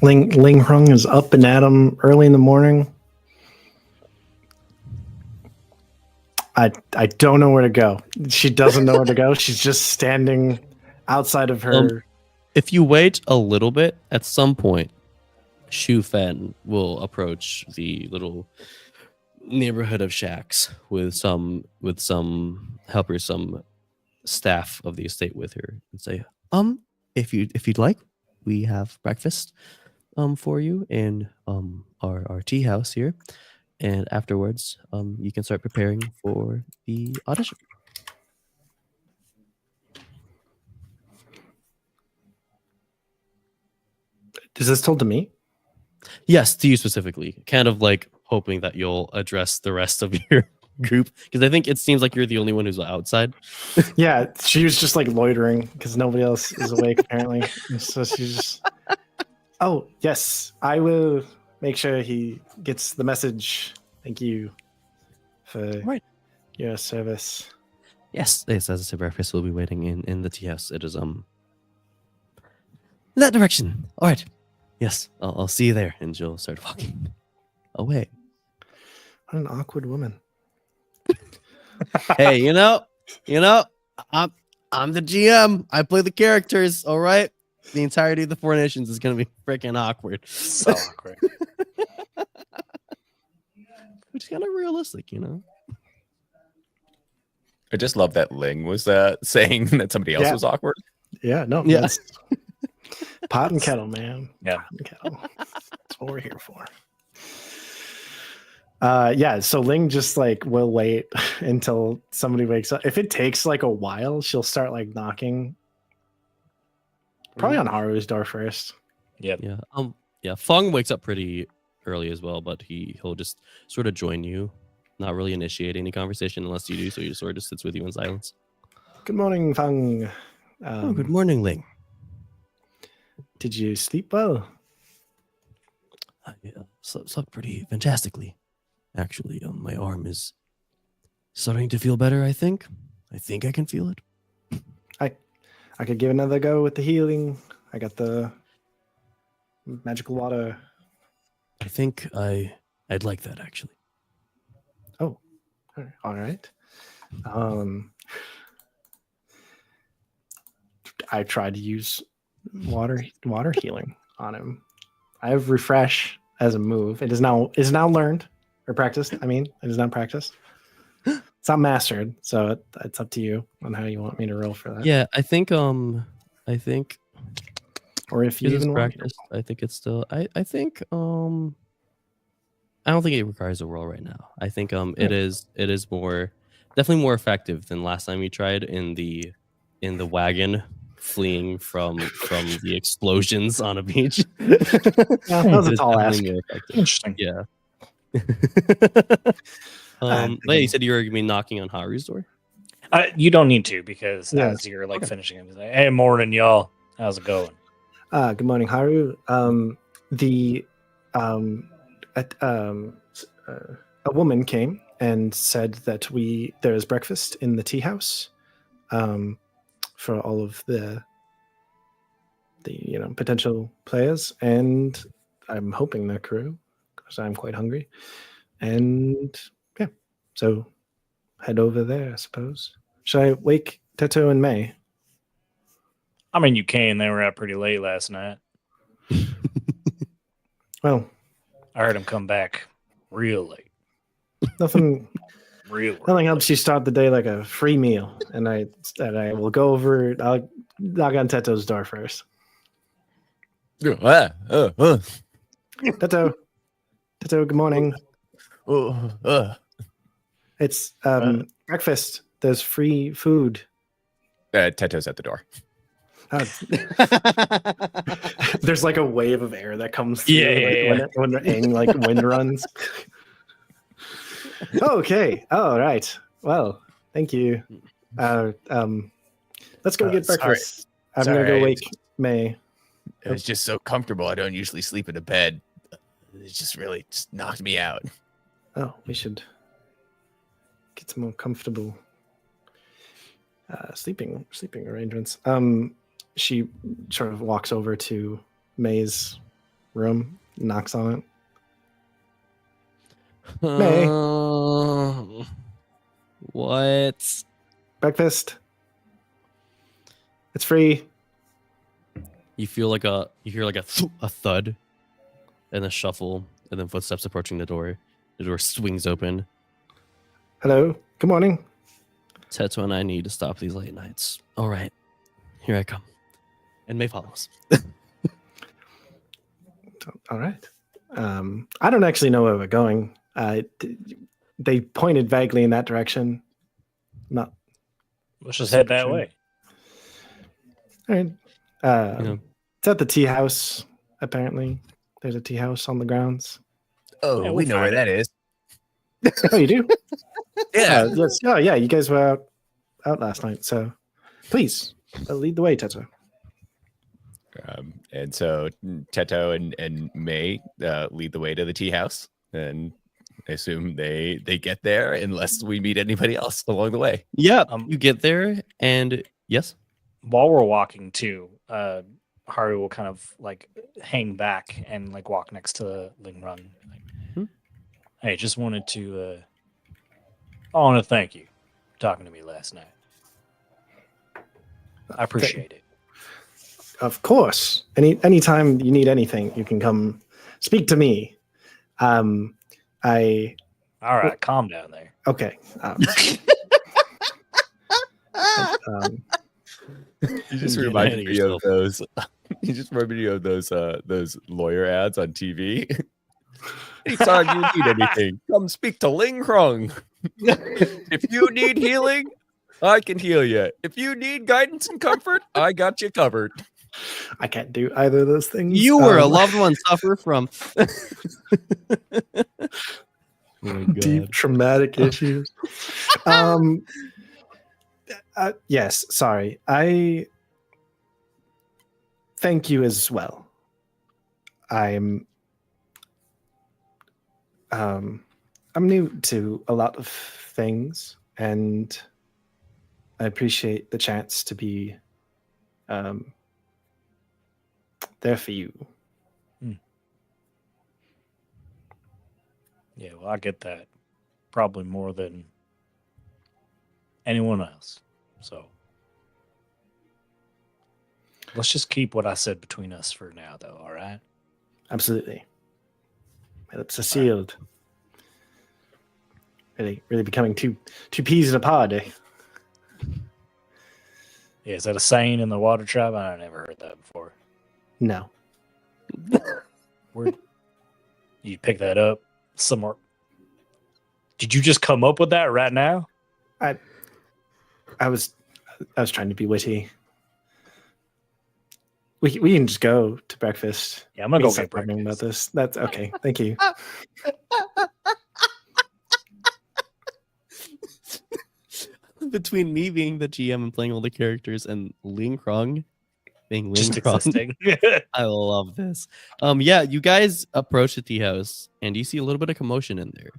Ling Hrung is up and at him early in the morning. I don't know where to go. She doesn't know where to go. She's just standing outside of her. If you wait a little bit, at some point, Shu Fen will approach the little neighborhood of shacks with some helpers, some staff of the estate with her, and say, if you'd like, we have breakfast for you in our tea house here, and afterwards you can start preparing for the audition. Is this told to me? Yes, to you specifically, kind of like hoping that you'll address the rest of your group, because I think it seems like you're the only one who's outside. Yeah, she was just like loitering because nobody else is awake apparently. And so she's just, oh yes, I will make sure he gets the message. Thank you for Right. your service. Yes, as I said, breakfast will be waiting in the tea house. It is in that direction. All right. Yes, I'll see you there. And she'll start walking away. What an awkward woman. Hey, you know, I'm the GM. I play the characters. All right. The entirety of the Four Nations is gonna be freaking awkward. So awkward. Which is kind of realistic, you know. I just love that Ling was saying that somebody else Yeah. was awkward. Yeah, no. Yeah. That's pot and kettle, man. Yeah. Pot and kettle. That's what we're here for. Yeah, so Ling just like will wait until somebody wakes up. If it takes like a while, she'll start like knocking. Probably on Haru's door first. Yep. Yeah. Fong wakes up pretty early as well, but he'll just sort of join you, not really initiate any conversation unless you do. So he just sort of just sits with you in silence. Good morning, Fang. Good morning, Ling. Did you sleep well? I slept pretty fantastically. Actually, my arm is starting to feel better. I think I can feel it. I could give another go with the healing. I got the magical water. I think I'd like that actually. Oh, all right. I tried to use water healing on him. I have refresh as a move. It is now learned or practiced. I mean, it is not practiced. It's not mastered, so it's up to you on how you want me to roll for that. Yeah, I think Or if you because it's even want me to practiced, I think it's still. I think I don't think it requires a roll right now. I think it is definitely more effective than last time you tried in the wagon fleeing from the explosions on a beach. Yeah, that was a It is tall ask. definitely more effective. Interesting. Yeah. But yeah, you said you were gonna be knocking on Haru's door. You don't need to because Yeah. as you're like finishing it, like, hey, morning, y'all. How's it going? Good morning, Haru. A woman came and said that there is breakfast in the tea house for all of the potential players, and I'm hoping their crew because I'm quite hungry. And yeah, so head over there, I suppose. Should I wake Teto and May? I mean, you can. They were out pretty late last night. Well, I heard them come back real late. nothing Real helps you start the day like a free meal. And I will go over. I'll knock on Teto's door first. Teto, good morning. It's breakfast. There's free food. Teto's at the door. There's like a wave of air that comes through when the Aang like wind runs. Okay. All right. Well, thank you. Let's go get breakfast. I'm gonna go wake May. It was just so comfortable. I don't usually sleep in a bed. It just really knocked me out. Oh, we should get some more comfortable sleeping arrangements. She sort of walks over to May's room, knocks on it. May. What? Breakfast. It's free. You hear like a thud and a shuffle and then footsteps approaching the door. The door swings open. Hello. Good morning. Teto and I need to stop these late nights. All right. Here I come. And May follows. All right. I don't actually know where we're going. They pointed vaguely in that direction. Not. Let's just head that way. All right. It's at the tea house. Apparently, there's a tea house on the grounds. Oh, Yeah, we we'll know where find that is. Oh, you do? Yeah. Yes. Oh, yeah. You guys were out last night, so please lead the way, Teto. And so Teto and May lead the way to the tea house, and I assume they get there unless we meet anybody else along the way. Yeah. You get there and yes. While we're walking too, Haru will kind of like hang back and like walk next to Ling Run. Like, hey, just wanted to I want to thank you for talking to me last night. I appreciate it. Of course. Anytime you need anything, you can come speak to me. All right, calm down there. Okay. You just Getting reminded ahead of me of those. You just reminded me of those lawyer ads on TV. Anytime you need anything, come speak to Ling Krung. If you need healing, I can heal you. If you need guidance and comfort, I got you covered. I can't do either of those things. You were a loved one suffer from deep traumatic issues. Yes, sorry. I thank you as well. I'm new to a lot of things, and I appreciate the chance to be there for you. Yeah, well, I get that probably more than anyone else. So let's just keep what I said between us for now, though. All right. Absolutely. My lips are sealed. Really becoming two peas in a pod, eh? Yeah, is that a saying in the Water Tribe? I never heard that before. No. Where you pick that up somewhere? Did you just come up with that right now? I was trying to be witty. We can just go to breakfast. Yeah, I'm gonna go Stop get talking breakfast. about this. That's okay. Thank you. between me being the GM and playing all the characters and Ling Krung being Ling Just Krung. existing. I love this. Yeah, you guys approach the tea house and you see a little bit of commotion in there.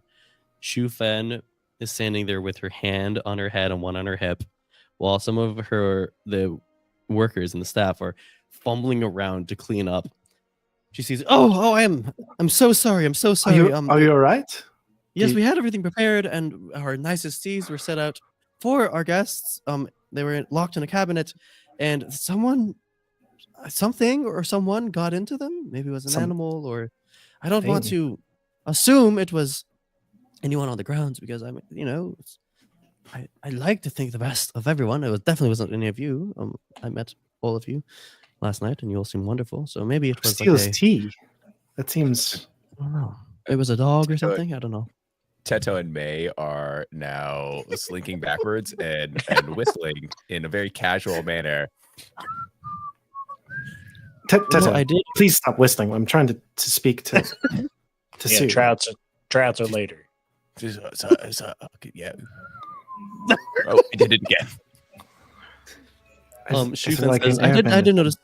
Shu Fen is standing there with her hand on her head and one on her hip, while some of the workers and the staff are fumbling around to clean up. She sees, I'm so sorry. I'm so sorry. Are you all right? Yes, we had everything prepared and our nicest teas were set out. for our guests. They were locked in a cabinet, and something or someone got into them. Maybe it was an Some animal, or I don't want thing. to assume it was anyone on the grounds because I like to think the best of everyone. It definitely wasn't any of you. I met all of you last night, and you all seem wonderful. So maybe it was like Steals a tea. That seems. I don't know. It was a dog or So- something. I don't know. Teto and May are now slinking backwards and whistling in a very casual manner. Tessa, I did. please stop whistling. I'm trying to speak to Yeah, Sue. trouts are later. Okay, yeah. Oh, I did it again. I Shu feel like says, an I did airbender. notice.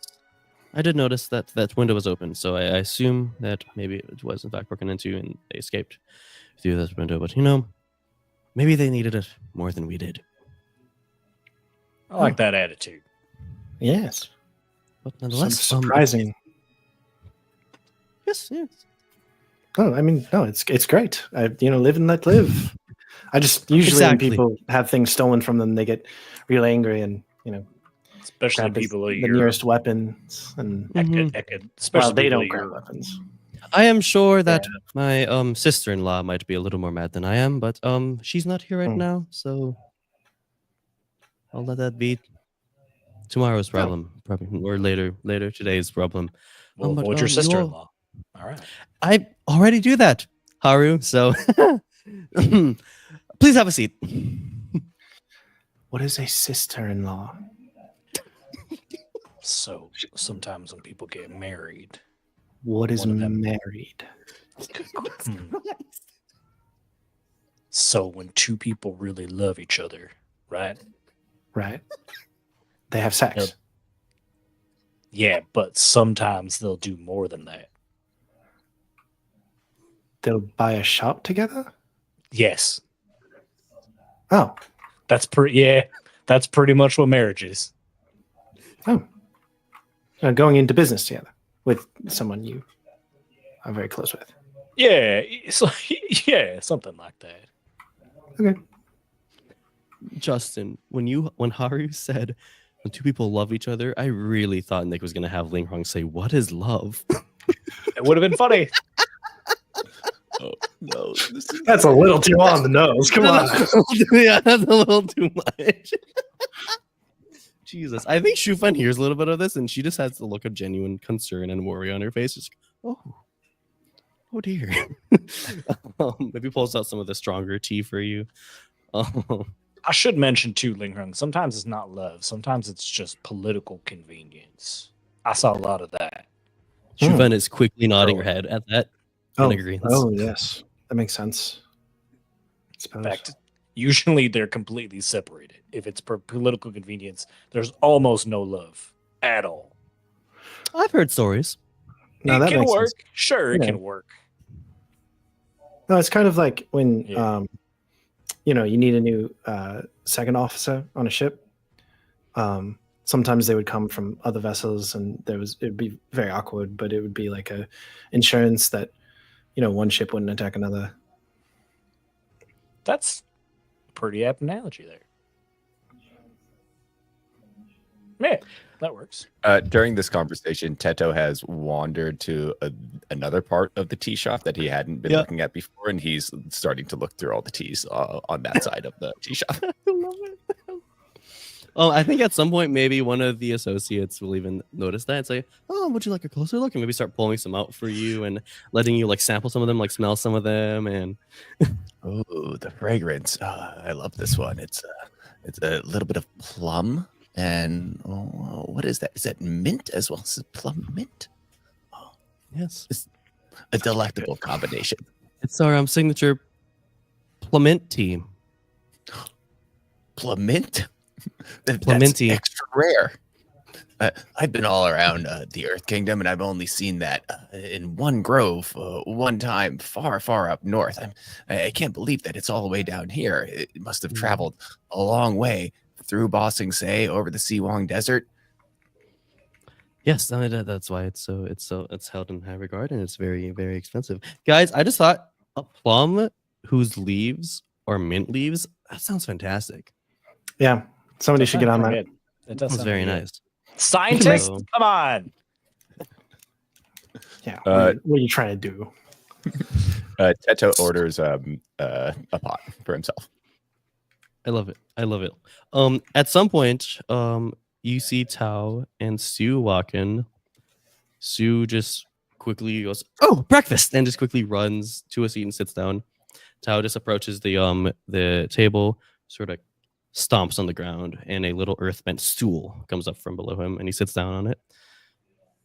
I did notice that window was open, so I assume that maybe it was in fact broken into and they escaped through this window. But maybe they needed it more than we did. I like that attitude. Yes. But Some nonetheless, surprising. yes. Oh, I mean, no, it's great. Live and let live. I just usually Exactly. when people have things stolen from them, they get real angry and Especially grab people the your nearest weapons. And especially they people don't of grab your- weapons. I am sure that my sister-in-law might be a little more mad than I am, but she's not here right Hmm. now, so I'll let that be tomorrow's problem, probably, or later today's problem. Well, but, what's your you all- sister-in-law? All right. I already do that, Haru. So please have a seat. What is a sister-in-law? So sometimes when people get married, What is One of them. married? so when two people really love each other, right? Right. They have sex. Yep. Yeah, but sometimes they'll do more than that. They'll buy a shop together? Yes, Oh. that's pretty much what marriage is. Oh. Going into business together with someone you are very close with. Yeah, it's like, yeah, something like that. Okay. Justin, when Haru said when two people love each other, I really thought Nick was gonna have Ling Hong say, "What is love?" It would have been funny. No, That's a little too on the nose. Come on. Yeah, that's a little too much. Jesus, I think Shufan hears a little bit of this, and she just has the look of genuine concern and worry on her face. Just, oh dear. Maybe pulls out some of the stronger tea for you. I should mention too, Ling Hung. Sometimes it's not love. Sometimes it's just political convenience. I saw a lot of that. Shufan is quickly nodding her head at that. Oh, in agreement. oh, yes. That makes sense. I In suppose. fact, usually they're completely separated. If it's for political convenience, there's almost no love at all. I've heard stories. No, it that can makes work. sense. Sure, it Yeah. can work. No, it's kind of like when Yeah. you need a new second officer on a ship. Sometimes they would come from other vessels, and it'd be very awkward, but it would be like a insurance that one ship wouldn't attack another. That's a pretty apt analogy there. Yeah, that works. During this conversation, Teto has wandered to another part of the tea shop that he hadn't been Yeah. looking at before, and he's starting to look through all the teas on that side of the tea shop. I love it. Oh, I think at some point maybe one of the associates will even notice that and say, "Oh, would you like a closer look?" And maybe start pulling some out for you and letting you like sample some of them, like smell some of them, and Oh, the fragrance. I love this one. It's a little bit of plum and what is that? Is that mint as well? Is it plum mint? yes, A delectable combination. it's our signature plumint tea. Plum mint? That's Pluminty. extra rare. I've been all around the Earth Kingdom, and I've only seen that in one grove, one time, far, far up north. I can't believe that it's all the way down here. It must have traveled a long way through Ba Sing Se over the Siwang Desert. Yes, that's why it's held in high regard, and it's very, very expensive. Guys, I just thought a plum whose leaves are mint leaves. That sounds fantastic. Yeah, somebody should get on that. It does That's sound very good. nice. Scientists, So- come on. Yeah, what are you trying to do? Teto orders a pot for himself. I love it. I love it. At some point, you see Tao and Sue walk in. Sue just quickly goes, "Oh, breakfast!" and just quickly runs to a seat and sits down. Tao just approaches the table, sort of stomps on the ground, and a little earth-bent stool comes up from below him, and he sits down on it.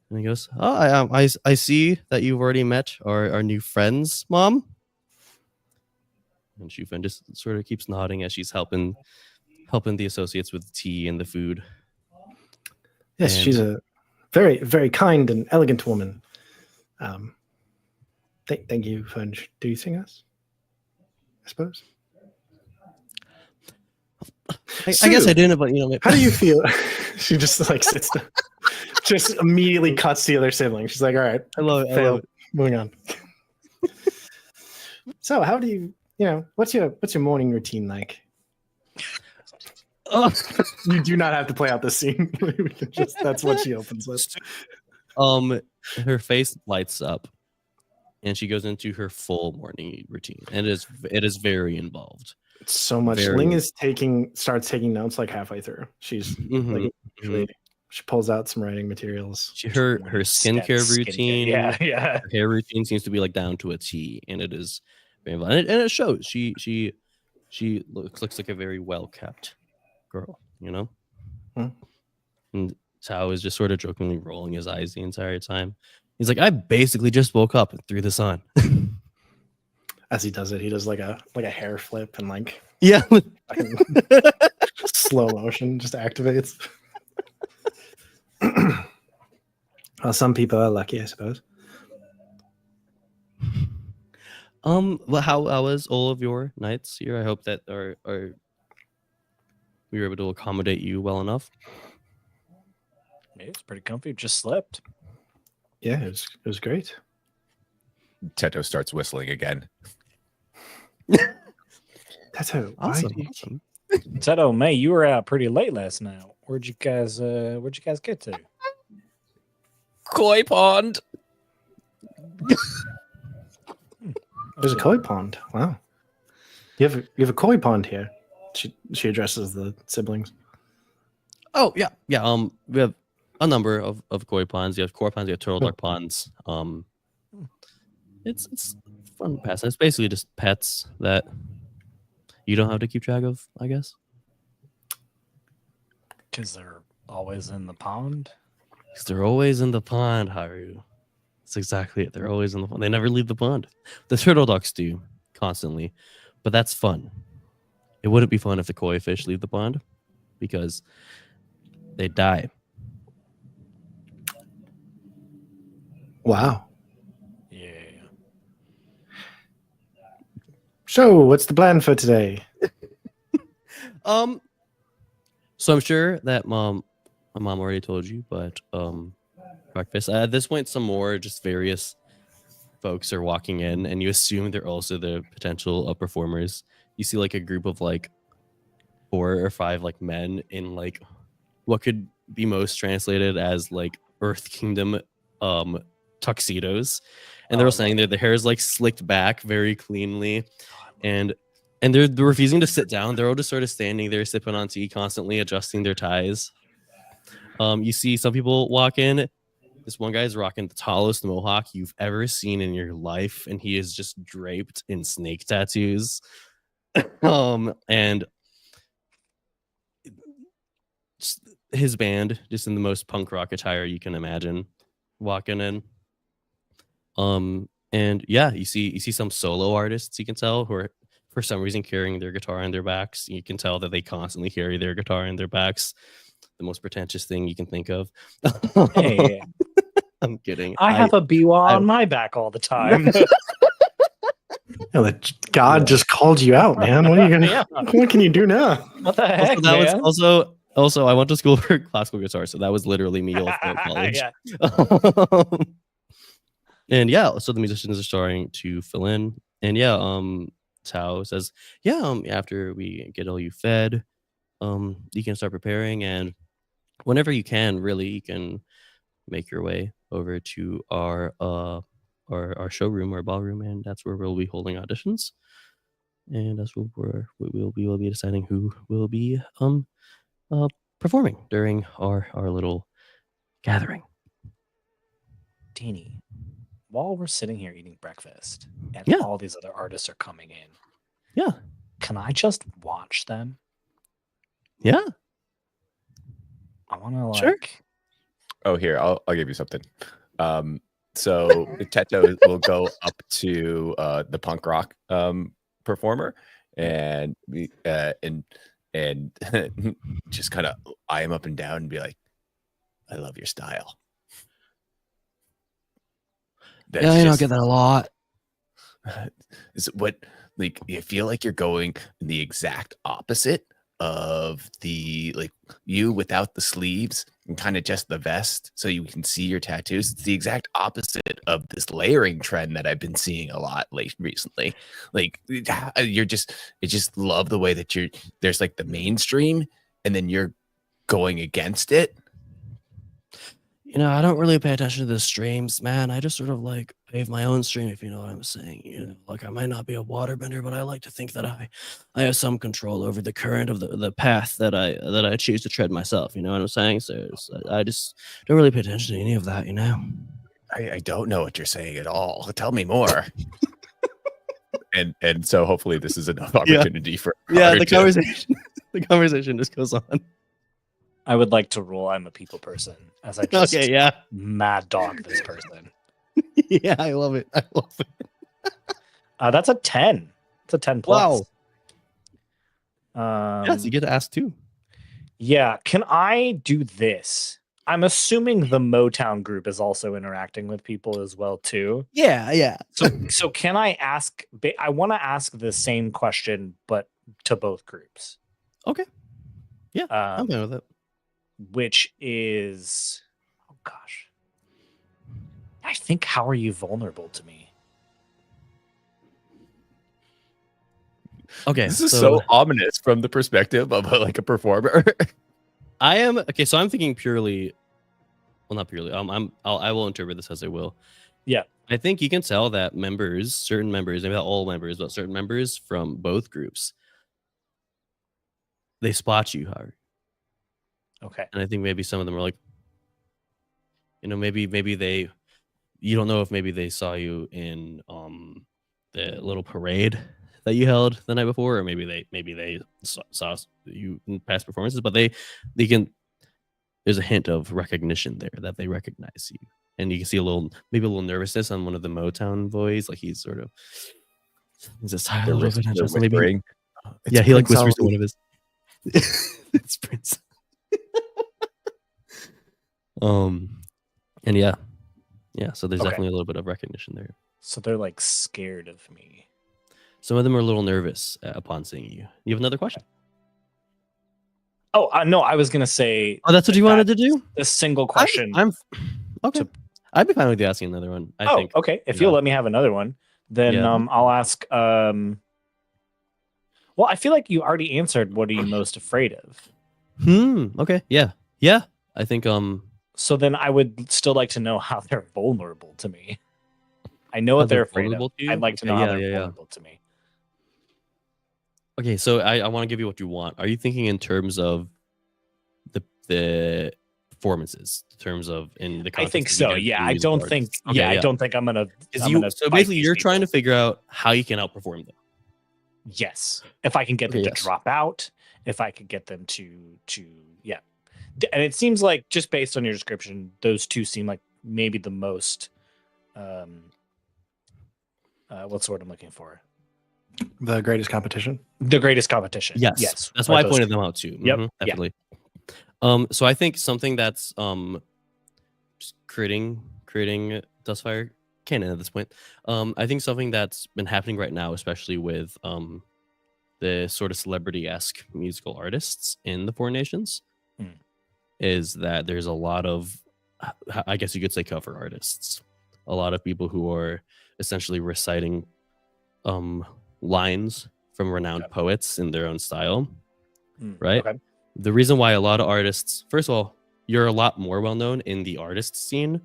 And he goes, "Oh, I see that you've already met our new friends, Mom." And Shufan just sort of keeps nodding as she's helping the associates with the tea and the food. Yes, And- she's a very, very kind and elegant woman. Thank you for introducing us, I suppose. I guess I didn't, but How do you feel? She just like sits down, just immediately cuts the other sibling. She's like, all right, I love it. I fail. love it. Moving on. So how do you what's your morning routine like? You do not have to play out this scene. That's what she opens with. Her face lights up, and she goes into her full morning routine, and it is very involved. So much. Very- Ling starts taking notes like halfway through. She's Mhm, mhm. she pulls out some writing materials. Her skincare routine, Yeah. her hair routine seems to be like down to a T, and it is very involved. And it shows. She looks like a very well kept girl, Hmm. And Tao is just sort of jokingly rolling his eyes the entire time. He's like, I basically just woke up and threw this on. As he does it, he does like a hair flip and like Yeah. fucking slow motion just activates. Well, some people are lucky, I suppose. Well, how was all of your nights here? I hope that we were able to accommodate you well enough. It's pretty comfy. Just slept. Yeah, it was great. Teto starts whistling again. That's how Awesome. Teto, May, you were out pretty late last night. Where'd you guys get to? Koi pond. There's a koi pond. Wow. You have a koi pond here. She addresses the siblings. Oh yeah. We have a number of koi ponds. You have koi ponds. You have turtle duck ponds. It's fun pastime. It's basically just pets that you don't have to keep track of, I guess. Because they're always in the pond. Because they're always in the pond, Haru. That's exactly it. They're always in the pond. They never leave the pond. The turtle ducks do constantly, but that's fun. It wouldn't be fun if the koi fish leave the pond because they die. Wow. Yeah. So, what's the plan for today? So I'm sure that my mom already told you, but breakfast. At this point, some more just various folks are walking in, and you assume they're also the potential performers. You see like a group of like 4 or 5 like men in like what could be most translated as like Earth Kingdom tuxedos, and they're all saying that the hair is like slicked back very cleanly, and they're refusing to sit down. They're all just sort of standing there sipping on tea, constantly adjusting their ties. You see some people walk in. This one guy's rocking the tallest mohawk you've ever seen in your life, and he is just draped in snake tattoos. And just his band, just in the most punk rock attire you can imagine, walking in. And yeah, you see some solo artists, you can tell, who are for some reason carrying their guitar on their backs. You can tell that they constantly carry their guitar on their backs. The most pretentious thing you can think of. Hey, I'm kidding. I have a biwa on my back all the time. God just called you out, man. What are you gonna? Yeah. What can you do now? What the heck, Also, that man? was also I went to school for classical guitar, so that was literally me all throughout college. Yeah. And yeah, so the musicians are starting to fill in, and yeah, Tao says, yeah, after we get all you fed, you can start preparing, and whenever you can, really, you can make your way over to our showroom, our ballroom, and that's where we'll be holding auditions, and that's where we will be deciding who will be performing during our little gathering. Danny, while we're sitting here eating breakfast and Yeah. all these other artists are coming in, Yeah. can I just watch them? Yeah. I want to Sure. Oh, here, I'll give you something. So Teto will go up to the punk rock performer and just kind of eye him up and down and be like, "I love your style." That's Yeah, I just get that a lot. is what, like, you feel like you're going the exact opposite of the, like, you without the sleeves and kind of just the vest so you can see your tattoos. It's the exact opposite of this layering trend that I've been seeing a lot recently. Like, I just love the way that there's like the mainstream and then you're going against it. I don't really pay attention to the streams, man. I just sort of like pave my own stream, if you know what I'm saying. Like, I might not be a waterbender, but I like to think that I have some control over the current of the path that I choose to tread myself. You know what I'm saying? So I just don't really pay attention to any of that. I don't know what you're saying at all. Tell me more. and so hopefully this is enough opportunity for the conversation just goes on. I would like to rule I'm a people person as I just mad dog this person. Yeah, I love it. That's a 10. It's a 10 plus. Wow. Yes, you get to ask too. Yeah. Can I do this? I'm assuming the Motown group is also interacting with people as well too. Yeah. So can I ask? I want to ask the same question, but to both groups. Okay. Yeah, I'm fine with it. Which is, oh gosh, I think, how are you vulnerable to me? Okay, this is so ominous from the perspective of a performer. I am okay. So I'm thinking purely, well, not purely. I will interpret this as I will. Yeah, I think you can tell that certain members, maybe not all members, but certain members from both groups, they spot you, Harry. Okay. And I think maybe some of them are like, maybe you don't know if maybe they saw you in the little parade that you held the night before, or maybe they saw you in past performances, but they can, there's a hint of recognition there that they recognize you, and you can see a little nervousness on one of the Motown boys, like he's sort of just tired a little bit, just maybe. Yeah, he whispers to one of his. It's Prince. And yeah, so there's definitely a little bit of recognition there. So they're scared of me. Some of them are a little nervous upon seeing you. You have another question? Oh, no, I was gonna say. Oh, that's what you wanted to do? A single question. I'm okay. I'd be fine with you asking another one. I think. Okay. If you'll let me have another one, then I'll ask. Well, I feel like you already answered. What are you most afraid of? Okay. Yeah. I think. So then I would still like to know how they're vulnerable to me. I know what they're afraid of. I'd like to know how they're vulnerable to me. Okay, so I want to give you what you want. Are you thinking in terms of the performances, in terms of in the? I think so. Yeah, I don't think. Okay, I don't think I'm gonna. So basically, you're trying to figure out how you can outperform them. Yes, if I can get them to drop out, if I could get them to and it seems like, just based on your description, those two seem like maybe the most. What's the word I'm looking for? The greatest competition. The greatest competition. Yes. That's why I pointed them out too. Yep. Definitely. So I think something that's just creating Dustfire canon at this point. I think something that's been happening right now, especially with the sort of celebrity-esque musical artists in the Four Nations, is that there's a lot of, I guess you could say, cover artists. A lot of people who are essentially reciting lines from renowned poets in their own style, right? Okay. the reason why a lot of artists, first of all, you're a lot more well known in the artist scene.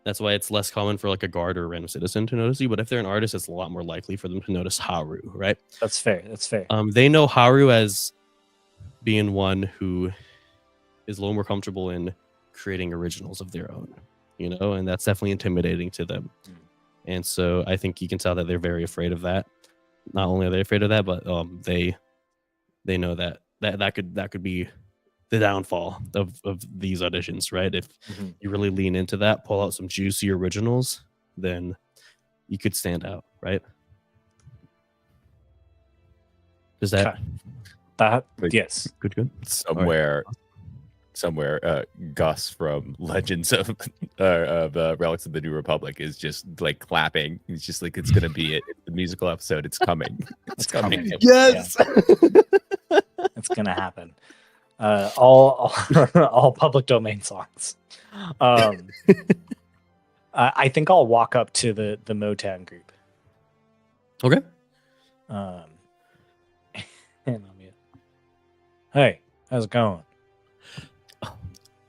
That's why it's less common for like a guard or a random citizen to notice you. But if they're an artist, it's a lot more likely for them to notice Haru, right? That's fair. That's fair. They know Haru as being one who is a little more comfortable in creating originals of their own, you know, and that's definitely intimidating to them. And so I think you can tell that they're very afraid of that. Not only are they afraid of that, but they know that could be the downfall of these auditions, right? If you really lean into that, pull out some juicy originals, then you could stand out, right? Does that Yes. good? Somewhere, Gus from Legends of Relics of the New Republic is just like clapping. He's just like, it's gonna be it. It's the musical episode. It's coming. It's coming. Yes. It's gonna happen. All public domain songs. I think I'll walk up to the Motown group. Okay. Hey, how's it going?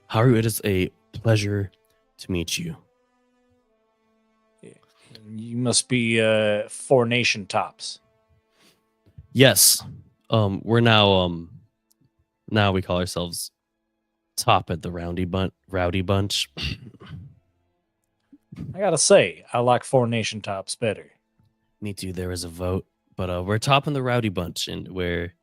Haru, it is a pleasure to meet you. You must be Four Nation Tops. Yes. We're now we call ourselves Top at the Rowdy Bunch. I gotta say, I like Four Nation Tops better. Me too. There was a vote, but we're Top in the Rowdy Bunch, and we're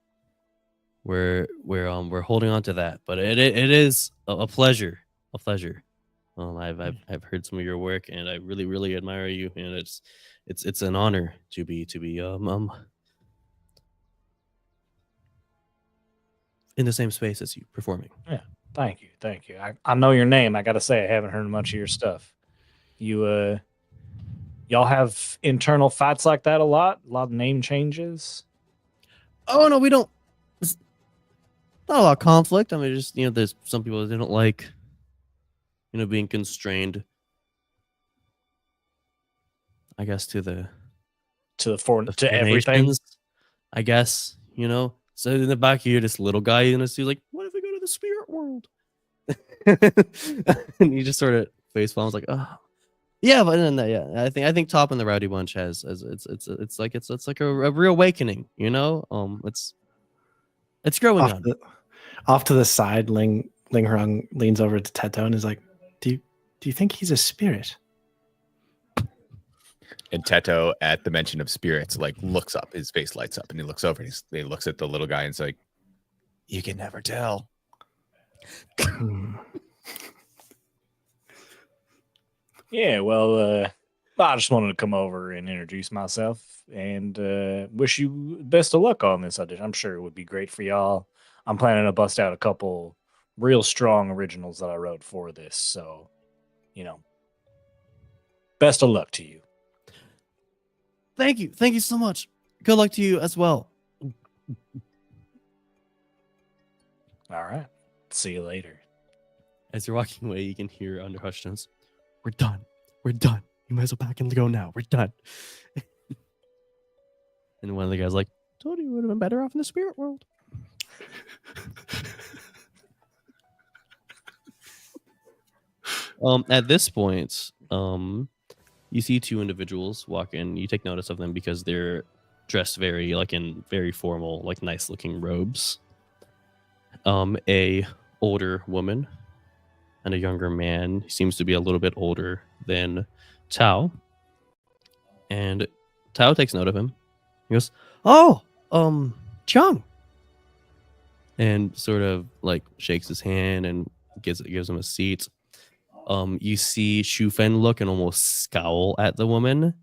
holding on to that. But it is a pleasure. I've heard some of your work, and I really admire you, and it's an honor to be in the same space as you performing. Yeah, thank you. I know your name. I gotta say, I haven't heard much of your stuff. You y'all have internal fights like that a lot of name changes. Oh no, we don't. It's not a lot of conflict. I mean, just there's some people that they don't like, being constrained, I guess, to everything. nations, I guess, So in the back here, this little guy, he's like, "What if we go to the spirit world?" And he just sort of face palms, like, "Oh, yeah." But then, I think Top in the Rowdy Bunch has it's like a reawakening, It's growing on. Off to the side, Ling Hrung leans over to Teto and is like, "Do you think he's a spirit?" And Teto, at the mention of spirits, like looks up. His face lights up, and he looks over. And he looks at the little guy and is like, "You can never tell." Yeah, well, I just wanted to come over and introduce myself and wish you best of luck on this audition. I'm sure it would be great for y'all. I'm planning to bust out a couple real strong originals that I wrote for this. So, best of luck to you. Thank you so much. Good luck to you as well. All right. See you later. As you're walking away, you can hear under hushed tones, "We're done. You might as well pack and go now. We're done." And one of the guys like, "Told you would have been better off in the spirit world." At this point, you see two individuals walk in. You take notice of them because they're dressed in very formal, like nice looking robes. A older woman and a younger man. He seems to be a little bit older than Tao. And Tao takes note of him. He goes, "Oh, Chung," and sort of like shakes his hand and gives him a seat. You see Shu Fen look and almost scowl at the woman.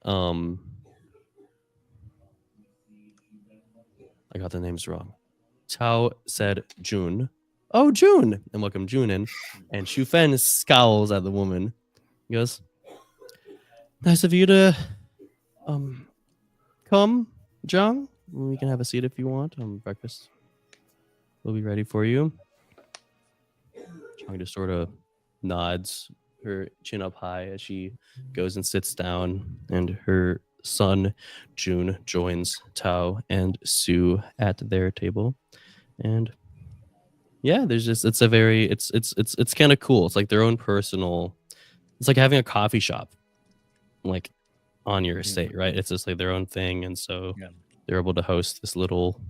I got the names wrong. Tao said June. "Oh, June," and welcome June in. And Shu Fen scowls at the woman. He goes, "Nice of you to come, Jung. We can have a seat if you want. Breakfast will be ready for you." Jung just sort of nods, her chin up high as she goes and sits down, and her Sun, June joins Tao and Sue at their table, and yeah, there's just it's kind of cool. It's like their own personal. It's like having a coffee shop, like on your estate, right? It's just like their own thing, and so Yeah. they're able to host this little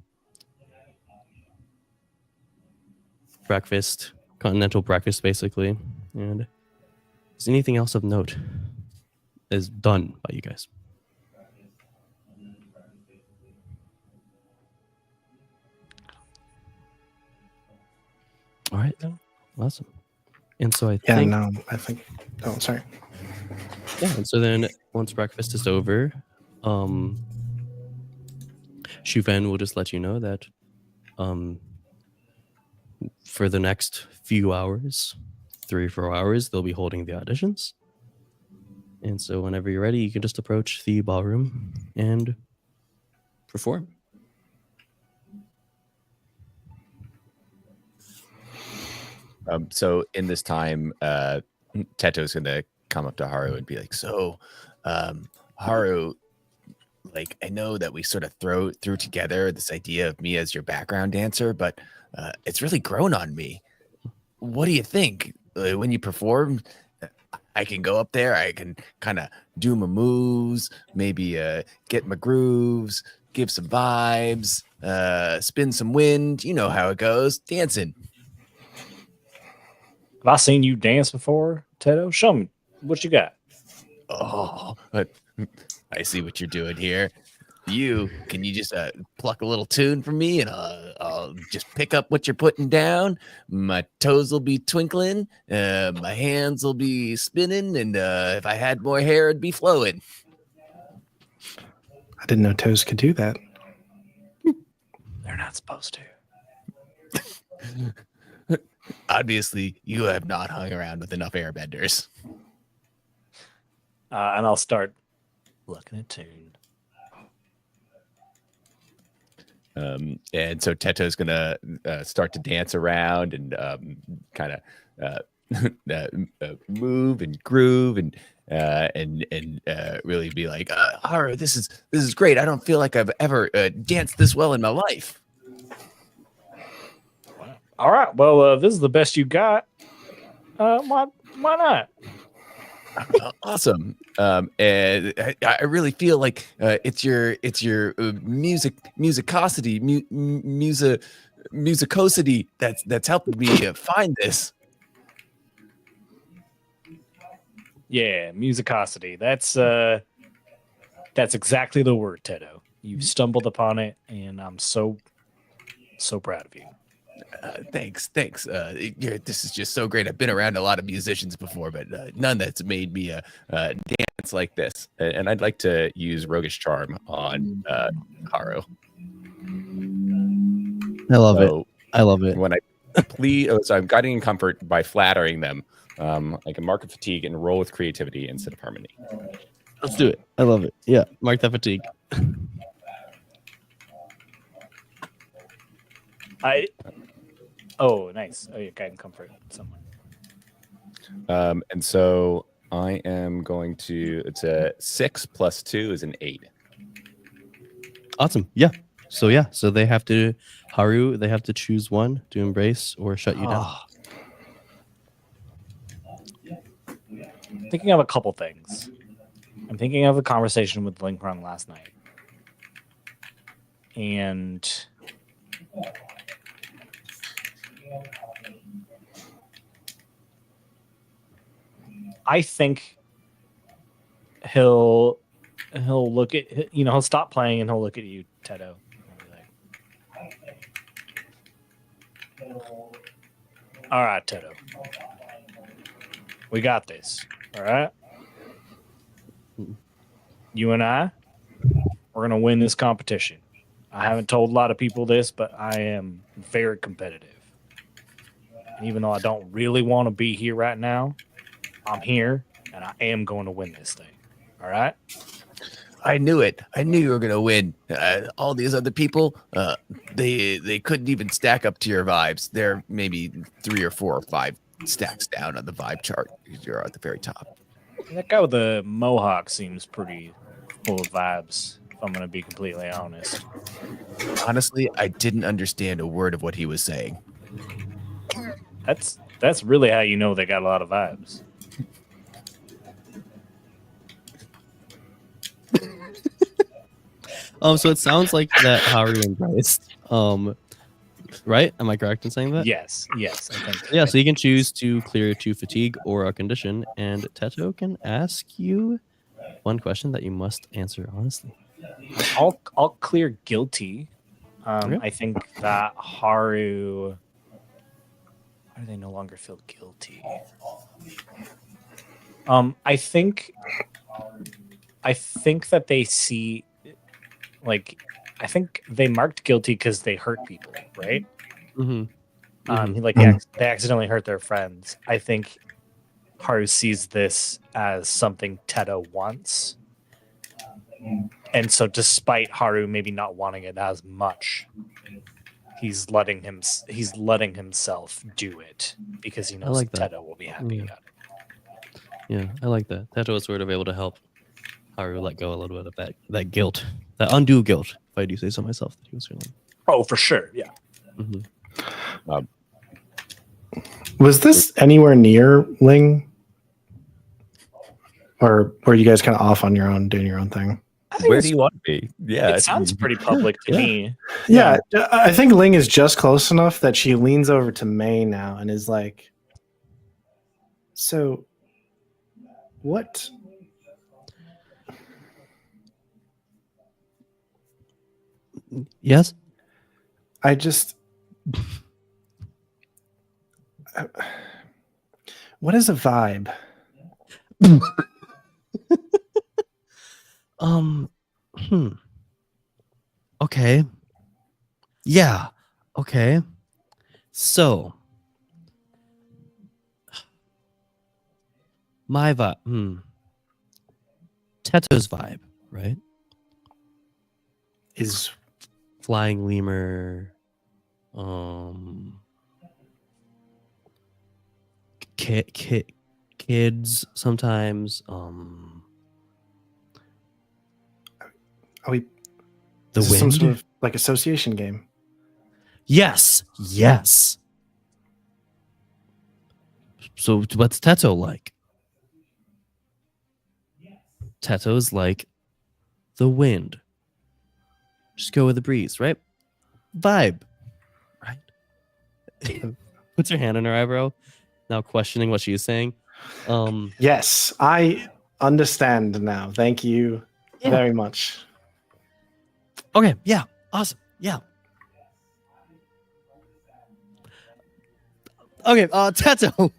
breakfast, continental breakfast, basically. And is anything else of note is done by you guys? All right, awesome. And so I Yeah, think, no, I think. Oh, sorry. yeah. And so then once breakfast is over, Shufen will just let you know that, for the next few hours, 3 or 4 hours, they'll be holding the auditions. And so whenever you're ready, you can just approach the ballroom and perform. So in this time, Teto's gonna come up to Haru and be like, "So, Haru, like I know that we sort of threw together this idea of me as your background dancer, but it's really grown on me. What do you think when you perform? I can go up there, I can kind of do my moves, maybe get my grooves, give some vibes, spin some wind. You know how it goes, dancing." Have I seen you dance before, Tedo? Show me what you got. Oh, but I see what you're doing here. Can you just pluck a little tune for me, and I'll just pick up what you're putting down. My toes will be twinkling, my hands will be spinning, and if I had more hair, it'd be flowing. I didn't know toes could do that. They're not supposed to. Obviously, you have not hung around with enough airbenders. And I'll start looking at tune. And so Teto's gonna start to dance around and kind of move and groove and really be like, Haru, this is great. I don't feel like I've ever danced this well in my life. All right. Well, this is the best you got. Why not? Awesome. And I really feel like it's your musicosity that's helping me find this. Yeah, musicosity. That's exactly the word, Tedo. You stumbled upon it, and I'm so proud of you. Thanks. This is just so great. I've been around a lot of musicians before, but none that's made me dance like this. and I'd like to use Roguish Charm on Haru. I love So it. I love it. when I so I'm guiding in comfort by flattering them. I can mark a fatigue and roll with creativity instead of harmony. Let's do it. I love it. Yeah, mark that fatigue. Oh, nice. Oh, yeah, guide and comfort someone. And so I am going to. It's a 6 + 2 is an 8. Awesome. Yeah. So they have to Haru. They have to choose one to embrace or shut you down. Thinking of a couple things. I'm thinking of a conversation with Linkrung last night. And I think he'll look at, he'll stop playing and he'll look at you, Tedo. All right, Tedo. We got this. All right. You and I, we're going to win this competition. I haven't told a lot of people this, but I am very competitive. And even though I don't really want to be here right now, I'm here and I am going to win this thing. All right. I knew it. I knew you were going to win. All these other people, they couldn't even stack up to your vibes. They're maybe 3 or 4 or 5 stacks down on the vibe chart. You're at the very top. That guy with the mohawk seems pretty full of vibes, if I'm going to be completely honest. Honestly, I didn't understand a word of what he was saying. That's really how you know they got a lot of vibes. So it sounds like that Haru embraced. Right? Am I correct in saying that? Yes, I think. Yeah, so you can choose to clear 2 fatigue or a condition, and Teto can ask you one question that you must answer honestly. I'll clear guilty. Okay. I think that Haru. Why do they no longer feel guilty? I think that they see, like, I think they marked guilty because they hurt people, right? Mm-hmm. They accidentally hurt their friends. I think Haru sees this as something Teto wants, and so despite Haru maybe not wanting it as much, he's letting himself do it because he knows like that. Teto will be happy Yeah. about it. Yeah, I like that. Teto was sort of able to help Haru let go a little bit of that guilt, that undue guilt, if I do say so myself, that he was feeling. Oh, for sure, yeah. Mm-hmm. Was this anywhere near Ling? Or were you guys kind of off on your own, doing your own thing? Where do you want to be? Yeah, It sounds pretty public to me. Yeah, I think Ling is just close enough that she leans over to May now and is like, so what? Yes? I just... what is a vibe? Okay. Yeah. Okay. So my vibe. Teto's vibe, right? Is flying lemur, kids sometimes. are we The is this some wind. sort of like association game? Yes. So what's Teto like? Teto's like the wind. Just go with the breeze, right? Vibe, right? Puts her hand on her eyebrow, now questioning what she's saying. Yes, I understand now. Thank you very much. Okay, yeah, awesome, yeah. Okay, Teto,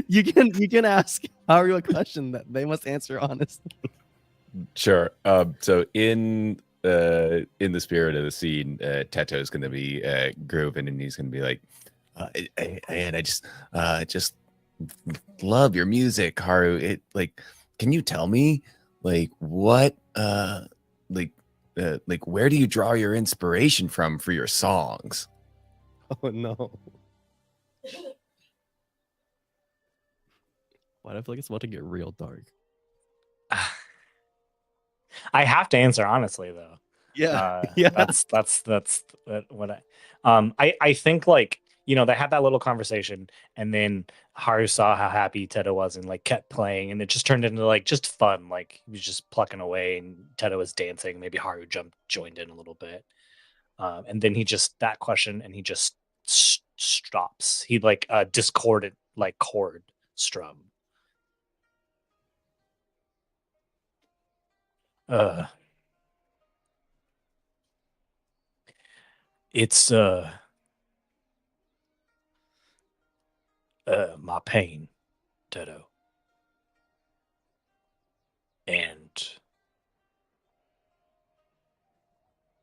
you can ask Haru a question that they must answer honestly. Sure. So in the spirit of the scene, Teto is going to be grooving, and he's going to be like, and I just love your music, Haru. It can you tell me what where do you draw your inspiration from for your songs? Oh no. Why do I feel like it's about to get real dark? I have to answer honestly though. Yeah. That's what I think, like, you know, they had that little conversation and then Haru saw how happy Teto was and like kept playing, and it just turned into like just fun. Like he was just plucking away and Teto was dancing. Maybe Haru joined in a little bit. And then he just that question and he just stops. He like discordant like chord strum. It's my pain, Teto. And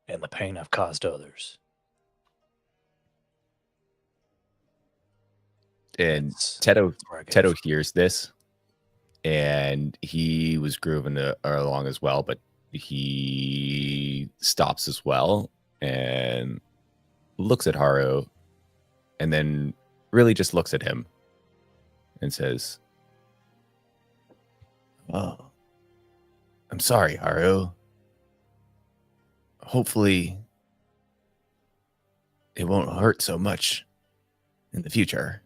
the pain I've caused others. And That's Teto where I get it from. hears this, and he was grooving along as well, but he stops as well and looks at Haru, and then really just looks at him and says, "Oh, I'm I'm sorry, Haru. Hopefully, it won't hurt so much in the future.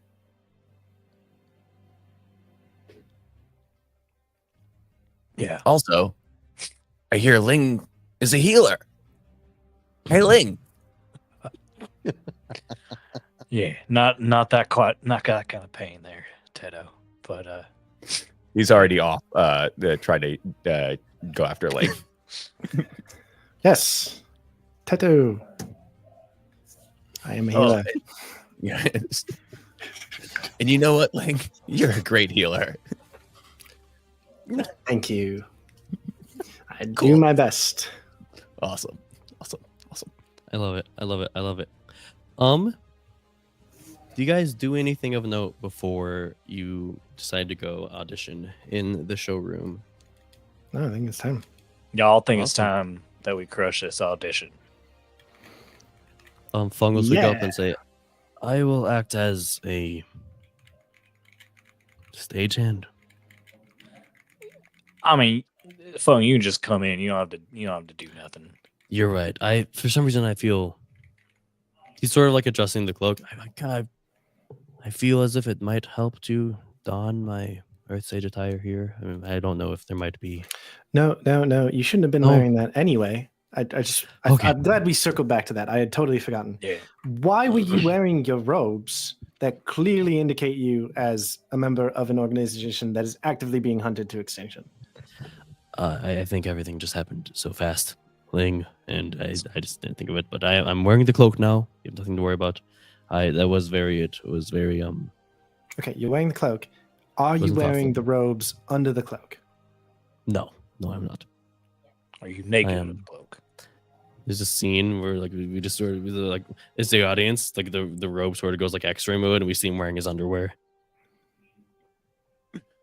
Yeah. Also, I hear Ling is a healer. Hey, Ling. Yeah. Not that quite. Not that kind of pain there, Teto. But He's already off. Try to go after Lake. Yes. Teto. I am a healer. Yeah. And you know what, Ling? You're a great healer. Thank you. I do Cool. my best. Awesome. I love it. I love it. I love it. Do you guys do anything of note before you decide to go audition in the showroom? No, I think it's time. y'all think it's Awesome. time that we crush this audition. Fung will speak up Yeah. and say, "I will act as a stagehand." I mean, Fung, you can just come in. You don't have to do nothing. You're right. For some reason I feel he's sort of like adjusting the cloak. I feel as if it might help to don my Earth Sage attire here. I mean, I don't know if there might be. No. You shouldn't have been Oh. wearing that anyway. Okay. I'm glad we circled back to that. I had totally forgotten. Yeah. Why were you wearing your robes that clearly indicate you as a member of an organization that is actively being hunted to extinction? I think everything just happened so fast, Ling, and I just didn't think of it. But I'm wearing the cloak now. You have nothing to worry about. It was very Okay, you're wearing the cloak. Are you Wasn't wearing thoughtful. the robes under the cloak? No, I'm not. Are you naked I in am. the cloak? There's a scene where like we just sort of like it's the audience, like the robe sort of goes like X-ray mode, and we see him wearing his underwear.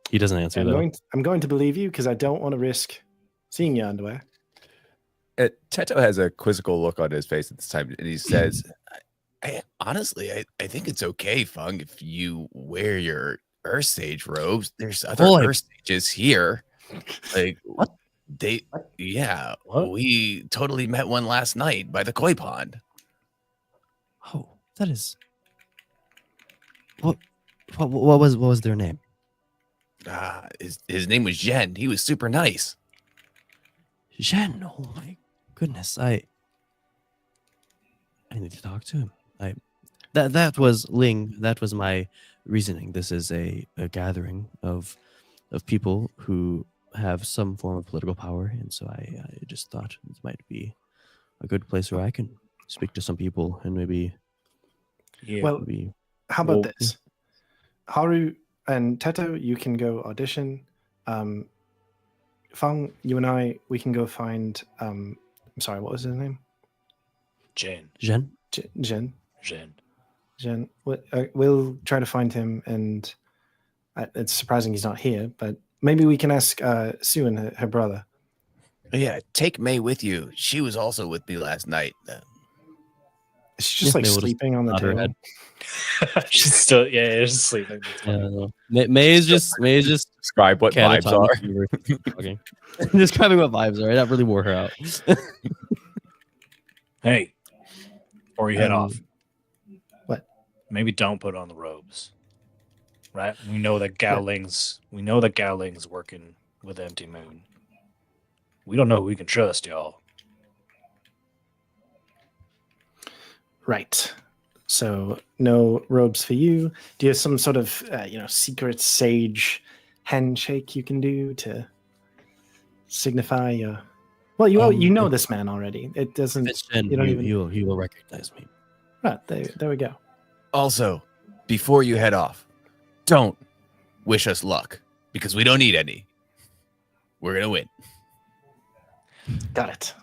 He doesn't answer though. I'm going to believe you because I don't want to risk seeing your underwear. Teto has a quizzical look on his face at this time, and he says, Honestly, I think it's okay, Fung, if you wear your Earth Sage robes. There's other Boy. Earth Sages here. Like, What? Yeah, What? we totally met one last night by the koi pond. Oh, that is. What was their name? His name was Jen. He was super nice. Shen. Oh my goodness, I need to talk to him. That was Ling. That was my reasoning. This is a gathering of people who have some form of political power, and so I just thought this might be a good place where I can speak to some people and maybe. Yeah. Well, maybe how about Well, this? Haru and Teto, you can go audition. Fung, you and I, we can go find. I'm sorry, what was his name? Jen. Jen. We'll try to find him, and it's surprising he's not here. But maybe we can ask Sue and her brother. Yeah, take May with you. She was also with me last night. Is she just Yeah, like maybe we'll just sleeping on the nod her table? head. She's still just sleeping. It's Yeah, fine. no. May is just describe what vibes catatonic are. conversing, talking. Describing what vibes are. That really wore her out. Hey, before you head Um, off, what? maybe don't put on the robes. Right? We know that Gowling's working with Empty Moon. We don't know who we can trust, y'all. Right. So no robes for you. Do you have some sort of secret sage handshake you can do to signify your? Well, you know this man already. It doesn't. It's Shen. You don't even. He will recognize me. Right there we go. Also, before you head off, don't wish us luck because we don't need any. We're gonna win. Got it.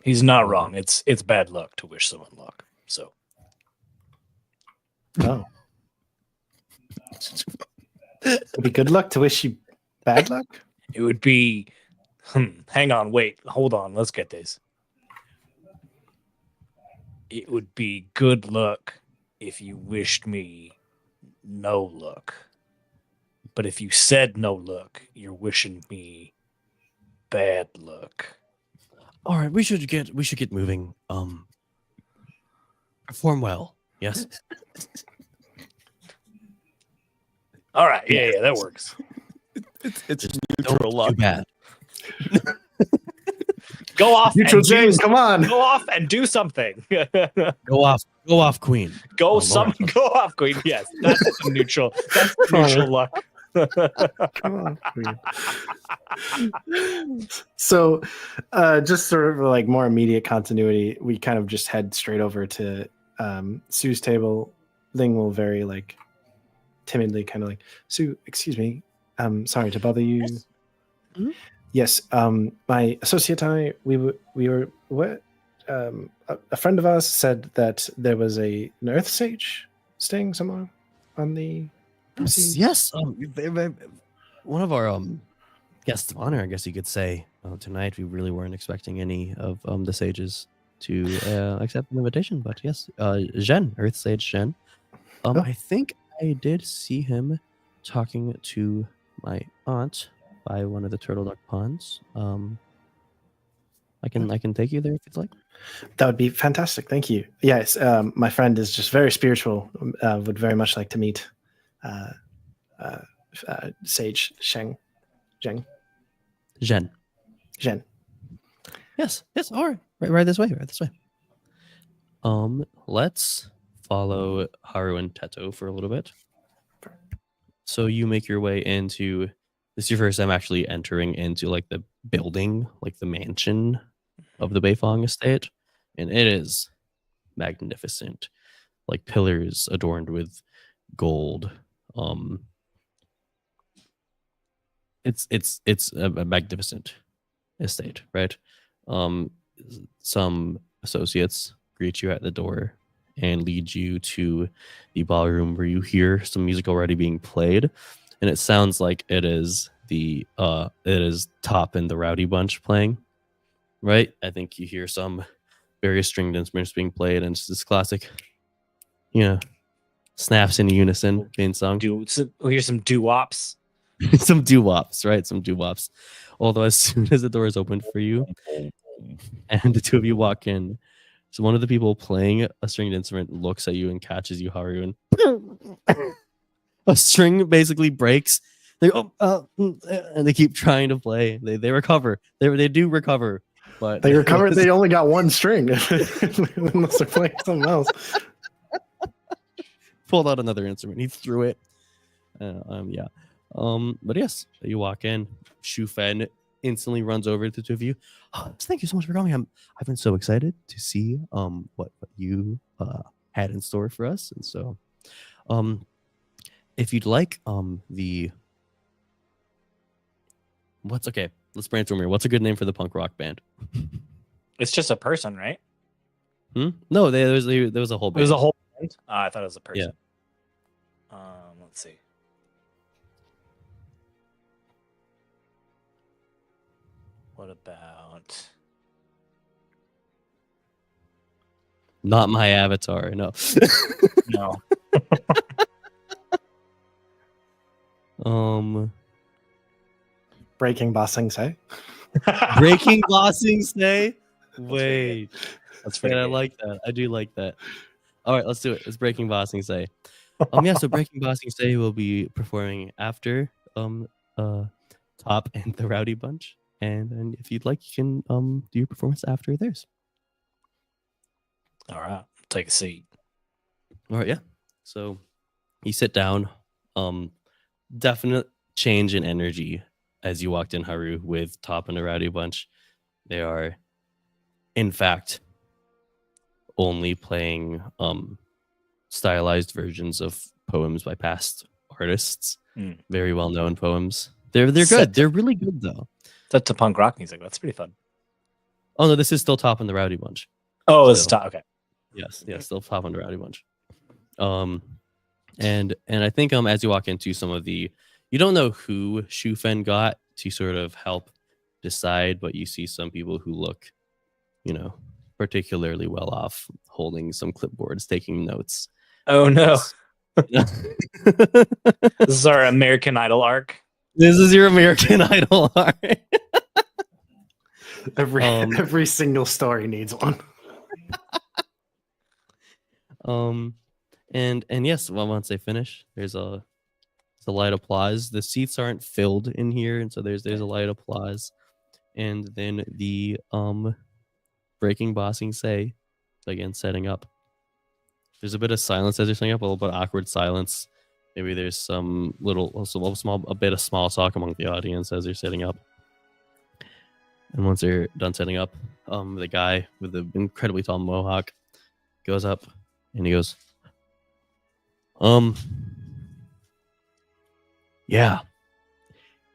He's not wrong. It's bad luck to wish someone luck. So Oh, it'd be good luck to wish you bad luck. it would be. Hang on, wait, hold on. Let's get this. It would be good luck if you wished me no luck. But if you said no look, you're wishing me bad luck. All right, we should get moving. Perform well. Yes. All right, yeah, that works. It's Just neutral don't luck. do bad. Go off Neutral and James, come on. go off and do something. Go off, Queen. Go all right. go off, Queen. Yes, that's the neutral. That's the neutral luck. Come on. So, just sort of like more immediate continuity, we kind of just head straight over to Sue's table. Ling will very like timidly kind of like, Sue, excuse me. Sorry to bother you. Yes. Mhm. Yes, my associate and I, we were what? A friend of ours said that there was an earth sage staying somewhere on the proceeds. Yes. One of our guests of honor, I guess you could say, tonight. We really weren't expecting any of the sages to accept an invitation, but yes, Zhen, Earth Sage Zhen. I think I did see him talking to my aunt by one of the turtle duck ponds. I can take you there if you'd like. That would be fantastic. Thank you. Yes, my friend is just very spiritual. Would very much like to meet Sage Zheng. Zhen. Zhen. Yes. All right. Right this way. Let's follow Haru and Teto for a little bit. So you make your way into. This is your first time actually entering into like the building, like the mansion of the Bei Fong estate, and it is magnificent, like pillars adorned with gold. It's a magnificent estate, right? Some associates greet you at the door and lead you to the ballroom where you hear some music already being played, and it sounds like it is Top and the Rowdy Bunch playing, right? I think you hear some various stringed instruments being played, and it's this classic, snaps in unison being sung. Here's some doo-wops. Some doo-wops, right? Some doo-wops. Although as soon as the door is open for you and the two of you walk in, so one of the people playing a stringed instrument looks at you and catches you, Haru, and a string basically breaks. They and they keep trying to play. They recover. They do recover, but They recovered. They only got one string, unless they're playing something else. Pulled out another instrument. He threw it. But yes, you walk in. Shu Fen instantly runs over to the two of you. Oh, thank you so much for coming. I've been so excited to see what you had in store for us, and so if you'd like what's okay? Let's brainstorm here. What's a good name for the punk rock band? It's just a person, right? No, there was a whole band. It was a whole band? I thought it was a person. Yeah. Let's see. What about... Not my avatar, no. No. Breaking Bossing say. Breaking Bossing Say? Wait. That's Wait, pretty I good. like that. I do like that. All right, let's do it. It's Breaking Bossing Say. So Breaking Bossing Say will be performing after Top and the Rowdy Bunch. And if you'd like, you can do your performance after theirs. All right. Take a seat. All right, yeah. So you sit down. Definite change in energy as you walked in, Haru, with Top and the Rowdy Bunch. They are, in fact, only playing stylized versions of poems by past artists. Very well-known poems. They're good. They're really good, though. That's to punk rock music. That's pretty fun. Oh, no, this is still Top and the Rowdy Bunch. Oh, this is top. Okay. Yes, still Top and the Rowdy Bunch. And I think as you walk into some of the, you don't know who Shu Fen got to sort of help decide, but you see some people who look, particularly well off, holding some clipboards, taking notes. Oh no. This is our American Idol arc. This is your American Idol art. Every single story needs one. And yes, well, once they finish, there's a light applause. The seats aren't filled in here, and so there's a light applause, and then the breaking bossing say again, setting up. There's a bit of silence as they're setting up, a little bit of awkward silence. Maybe there's some a bit of small talk among the audience as they're setting up. And once they're done setting up, the guy with the incredibly tall mohawk goes up and he goes, yeah.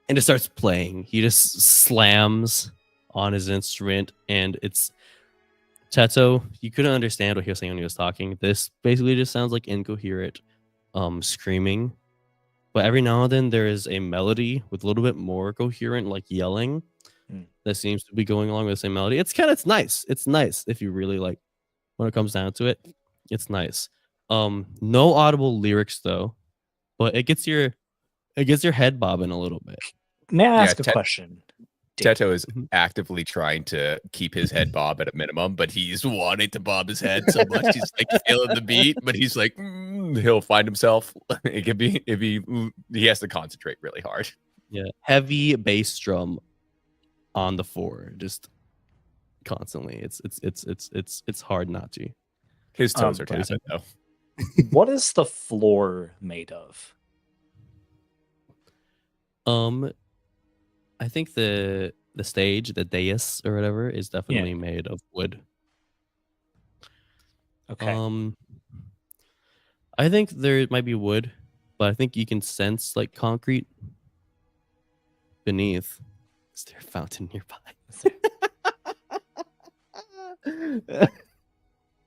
And it starts playing. He just slams on his instrument, and it's Teto. You couldn't understand what he was saying when he was talking. This basically just sounds like incoherent screaming. But every now and then there is a melody with a little bit more coherent, like yelling, that seems to be going along with the same melody. It's nice. It's nice if you really like when it comes down to it. It's nice. No audible lyrics though, but it gets your head bobbing a little bit. May I ask a question? Teto is actively trying to keep his head bob at a minimum, but he's wanting to bob his head so much. He's like feeling the beat, but he's like, he'll find himself. It could be if he has to concentrate really hard. Yeah, heavy bass drum on the floor, just constantly. It's hard not to. His toes are tapping though. What is the floor made of? I think the stage, the dais or whatever, is definitely made of wood. Okay. I think there might be wood, but I think you can sense like concrete beneath. Is there a fountain nearby?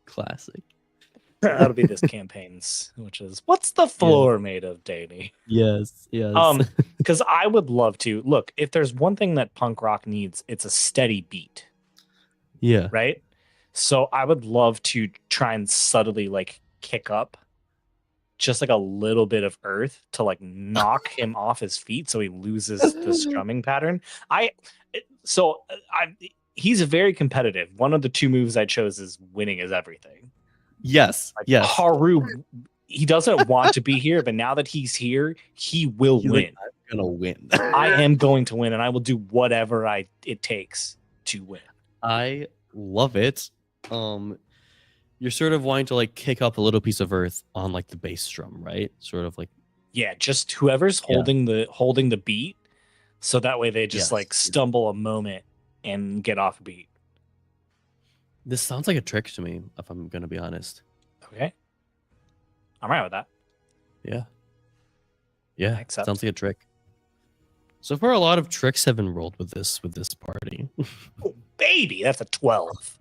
Classic. That'll be this campaign's, which is, what's the floor made of, Danny? Yes. Because I would love to look. If there's one thing that punk rock needs, it's a steady beat. Yeah. Right. So I would love to try and subtly like kick up just like a little bit of earth to like knock him off his feet so he loses the strumming pattern. He's very competitive. One of the two moves I chose is winning is everything. Yes. Yes. Haru, he doesn't want to be here, but now that he's here, he will win. Like, I'm gonna win. I am going to win, and I will do whatever it takes to win. I love it. You're sort of wanting to like kick up a little piece of earth on like the bass drum, right? Sort of like just whoever's holding the beat, so that way they just like stumble a moment and get off beat. This sounds like a trick to me, if I'm gonna be honest. Okay, I'm right with that. Yeah, sounds like a trick. So far, a lot of tricks have been rolled with this party. Oh, baby, that's a 12.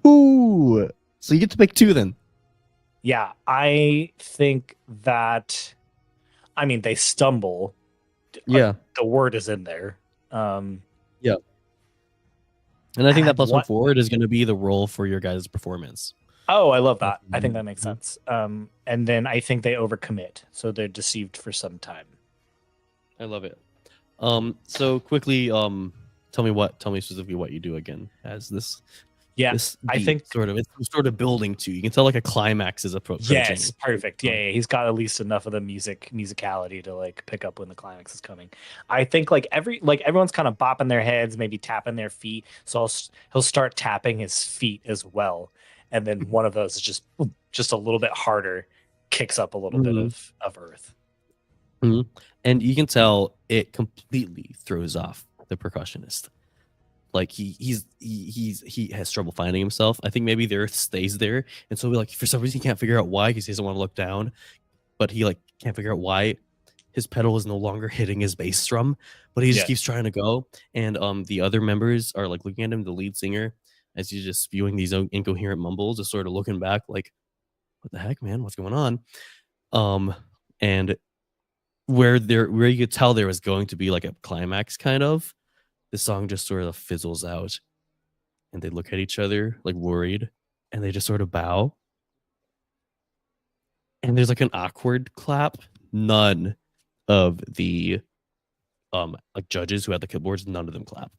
Ooh. So you get to pick two then. Yeah, I think that. I mean, they stumble. Yeah, the word is in there. Yeah. And I think that plus 1 forward is going to be the role for your guys' performance. Oh, I love that. I think that makes sense. And then I think they overcommit, so they're deceived for some time. I love it. So quickly, tell me specifically what you do again as this. Yeah, I think it's sort of building to. You can tell like a climax is approaching. Yes, perfect. Yeah, he's got at least enough of the musicality to like pick up when the climax is coming. I think everyone's kind of bopping their heads, maybe tapping their feet. So he'll start tapping his feet as well, and then one of those is just a little bit harder, kicks up a little bit of earth. Mm-hmm. And you can tell it completely throws off the percussionist. Like he has trouble finding himself. I think maybe the earth stays there, and so like for some reason he can't figure out why, because he doesn't want to look down, but he like can't figure out why his pedal is no longer hitting his bass drum, but he just keeps trying to go. And the other members are like looking at him, the lead singer, as he's just spewing these incoherent mumbles, just sort of looking back like, what the heck, man, what's going on? And where you could tell there was going to be like a climax kind of, the song just sort of fizzles out, and they look at each other like worried, and they just sort of bow. and there's like an awkward clap. None of the like judges who had the clipboards, none of them clap.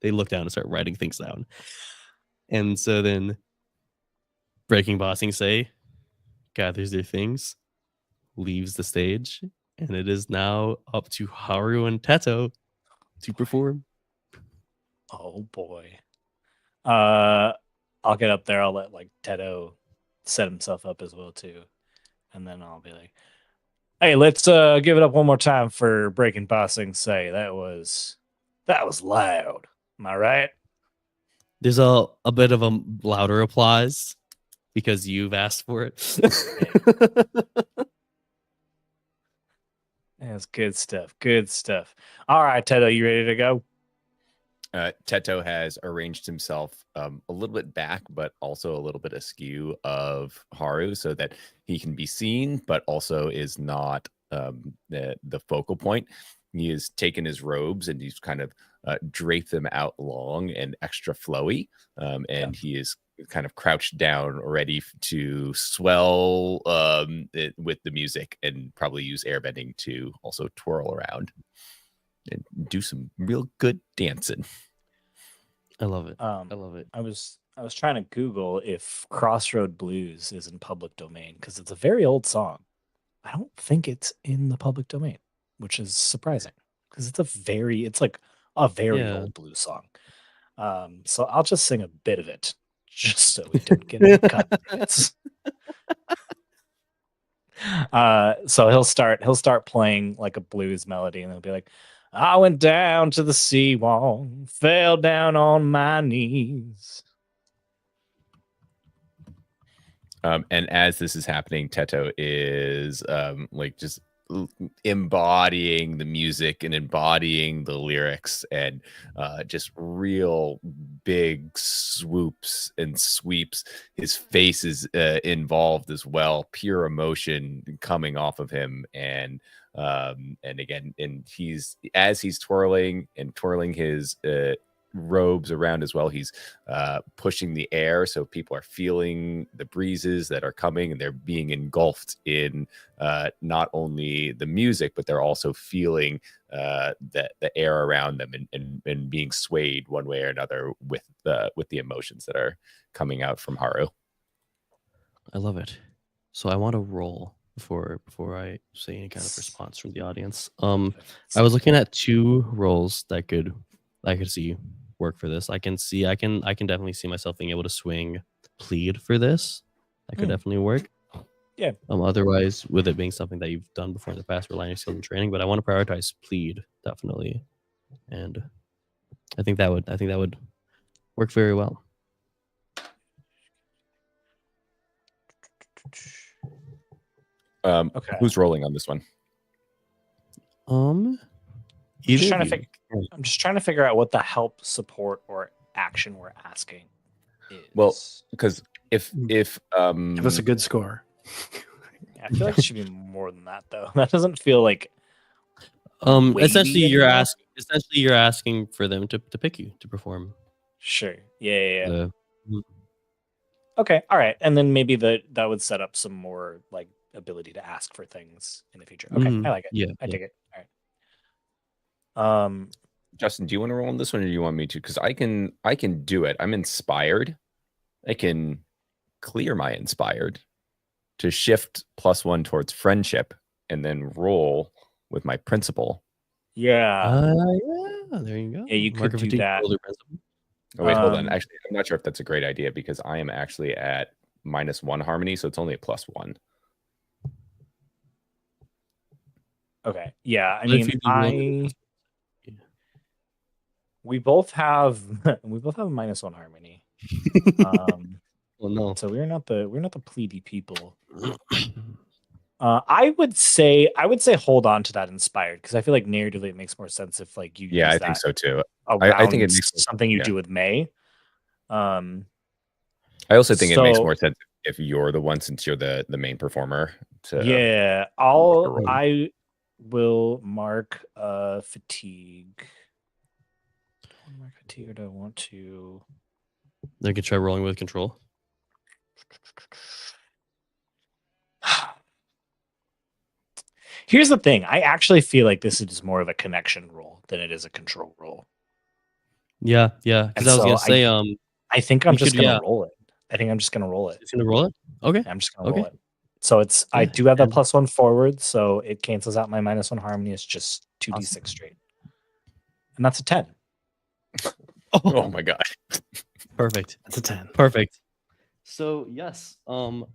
They look down and start writing things down. And so then Breaking Bossing Say gathers their things, leaves the stage, and it is now up to Haru and Teto to perform. Oh boy. I'll get up there. I'll let like Teto set himself up as well too, and then I'll be like, "Hey, let's give it up one more time for Breaking Bossing Say. That was loud. Am I right?" There's a bit of a louder applause because you've asked for it. That's good stuff. Good stuff. All right, Teto, you ready to go? Teto has arranged himself a little bit back, but also a little bit askew of Haru so that he can be seen, but also is not the focal point. He has taken his robes and he's kind of draped them out long and extra flowy. And he is kind of crouched down, ready to swell with the music and probably use airbending to also twirl around and do some real good dancing. I love it. I love it. I was trying to Google if Crossroad Blues is in public domain because it's a very old song. I don't think it's in the public domain, which is surprising because it's like a very old blues song. So I'll just sing a bit of it just so we don't get any copyrights. So he'll start playing like a blues melody and he'll be like, I went down to the seawall, fell down on my knees. And as this is happening, Teto is like just embodying the music and embodying the lyrics and just real big swoops and sweeps. His face is involved as well, pure emotion coming off of him. And again, and he's twirling his robes around as well, he's pushing the air so people are feeling the breezes that are coming and they're being engulfed in not only the music, but they're also feeling the air around them and being swayed one way or another with the emotions that are coming out from Haru. I love it. So I want to roll before I say any kind of response from the audience. I was looking at two roles that I could see work for this. I can definitely see myself being able to swing plead for this. That could definitely work. Yeah. Otherwise, with it being something that you've done before in the past, relying on skill and training, but I want to prioritize plead definitely, and I think that would work very well. Okay. Who's rolling on this one? I'm just trying to figure out what the help, support, or action we're asking is. Well, because if give us a good score. I feel like it should be more than that, though. That doesn't feel like. Essentially, you're asking for them to pick you to perform. Sure. Yeah. Okay. All right. And then maybe that would set up some more like ability to ask for things in the future. Okay. I like it. Yeah. I dig it. All right. Justin, do you want to roll on this one or do you want me to? Because I can do it. I'm inspired. I can clear my inspired to shift +1 towards friendship and then roll with my principal. Yeah. There you go. Yeah, you could do that. Oh, wait, hold on. Actually, I'm not sure if that's a great idea because I am actually at -1 harmony, so it's only a +1. Okay. Yeah. I mean, we both have a -1 harmony. Well, no. So we're not the pleady people. I would say hold on to that inspired because I feel like narratively it makes more sense if like you. Yeah, I think so too. I think it makes something you do with May. I also think it makes more sense if you're the one since you're the main performer. I will mark fatigue. Mark fatigue, or do I want to? They could try rolling with control. Here's the thing. I actually feel like this is more of a connection role than it is a control role. Yeah, yeah. Because And I was gonna so say, I think I'm you just could, gonna yeah, roll it. I think I'm just gonna roll it. it's gonna roll it. Okay, I'm just gonna okay. roll it. So it's I Yeah, do have that and +1 forward, so it cancels out my -1 harmony. It's just 2d6 awesome. straight. And that's a 10. Oh Oh, my god. perfect, That's a 10. perfect. So yes, on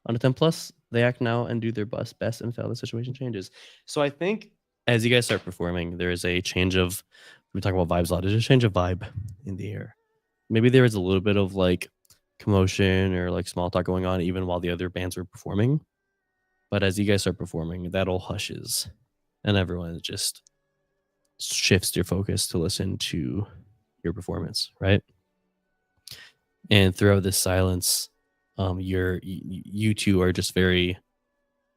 a 10 plus, they act now and do their best until the situation changes. So I think as you guys start performing, there is a change of, we talk about vibes a lot. There's a change of vibe in the air. Maybe there is a little bit of like commotion or like small talk going on even while the other bands were performing. But as you guys start performing, that all hushes and everyone just shifts their focus to listen to your performance, right? And throughout this silence, you two are just very,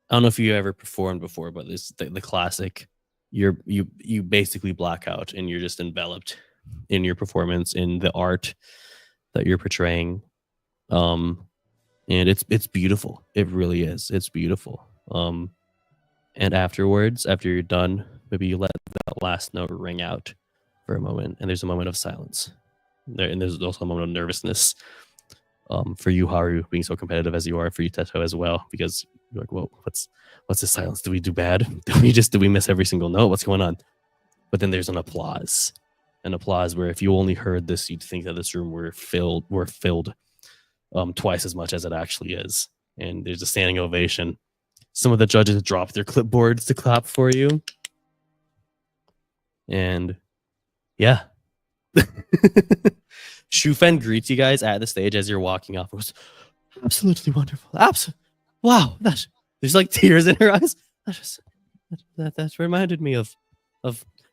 I don't know if you ever performed before, but this the classic, you basically black out and you're just enveloped in your performance, in the art that you're portraying. And it's beautiful. It really is. It's beautiful. And afterwards, after you're done, maybe you let that last note ring out for a moment, and there's a moment of silence. And there's also a moment of nervousness. For you, Haru, being so competitive as you are, for you, Teto, as well, because you're like, whoa, what's this silence? Do we do bad? Do we miss every single note? What's going on? But then there's an applause where if you only heard this, you'd think that this room were filled twice as much as it actually is. And there's a standing ovation. Some of the judges drop their clipboards to clap for you. And yeah. Shufen greets you guys at the stage as you're walking off. It was absolutely wonderful. Wow. There's like tears in her eyes. That reminded me of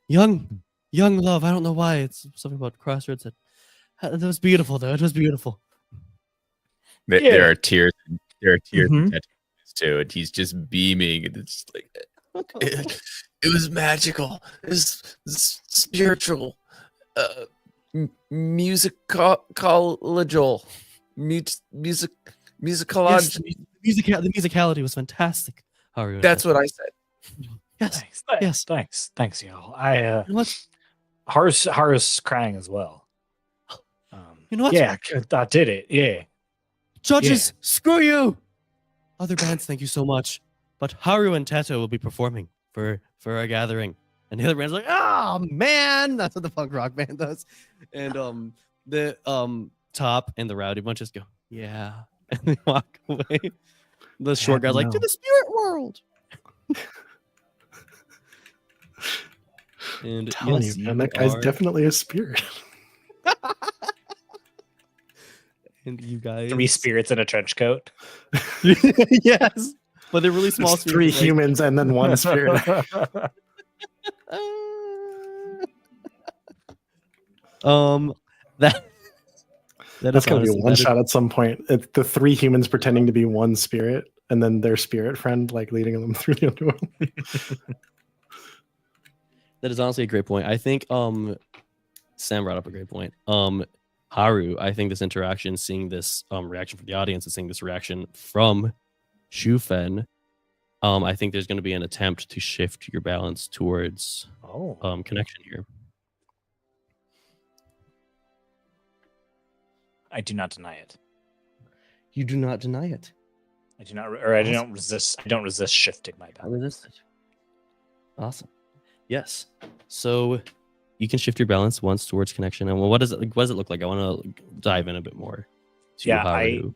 young love. I don't know why. It's something about Crossroads. That was beautiful, though. It was beautiful. There are tears. There are tears Mhm. in Teto's eyes, too, and he's just beaming, and it's just like It was magical. It was spiritual. Musicological. Musicological. Yes, the musicality was fantastic. Haru. That's what I said. Yes. Thanks. Yes. Thanks, y'all. You know what? Haru's crying as well. You know what? Yeah, I did it. Yeah. Judges, screw you. Other bands, thank you so much. But Haru and Teto will be performing for our gathering. And the other band's like, oh man, that's what the punk rock band does. And the Top and the Rowdy bunch just go, yeah, and they walk away. The short guy's like, to the spirit world. And Telling yes, you, man, that guy's are- definitely a spirit. And you guys, 3 spirits in a trench coat. yes, but they're really small. There's 3 spirits, like- humans and then 1 spirit. That That's gonna be a honestly- one that is- shot at some point. It's the 3 humans pretending to be 1 spirit, and then their spirit friend like leading them through the underworld. That is honestly a great point. I think Sam brought up a great point. Haru, I think this interaction, seeing this reaction from the audience and seeing this reaction from Shufen, I think there's going to be an attempt to shift your balance towards connection here. I do not deny it. You do not deny it. I do not, or I don't resist. I don't resist shifting my balance. Resist it. Awesome. Yes. So you can shift your balance once towards connection. And what does it look like? I want to dive in a bit more. To Yeah, Haru.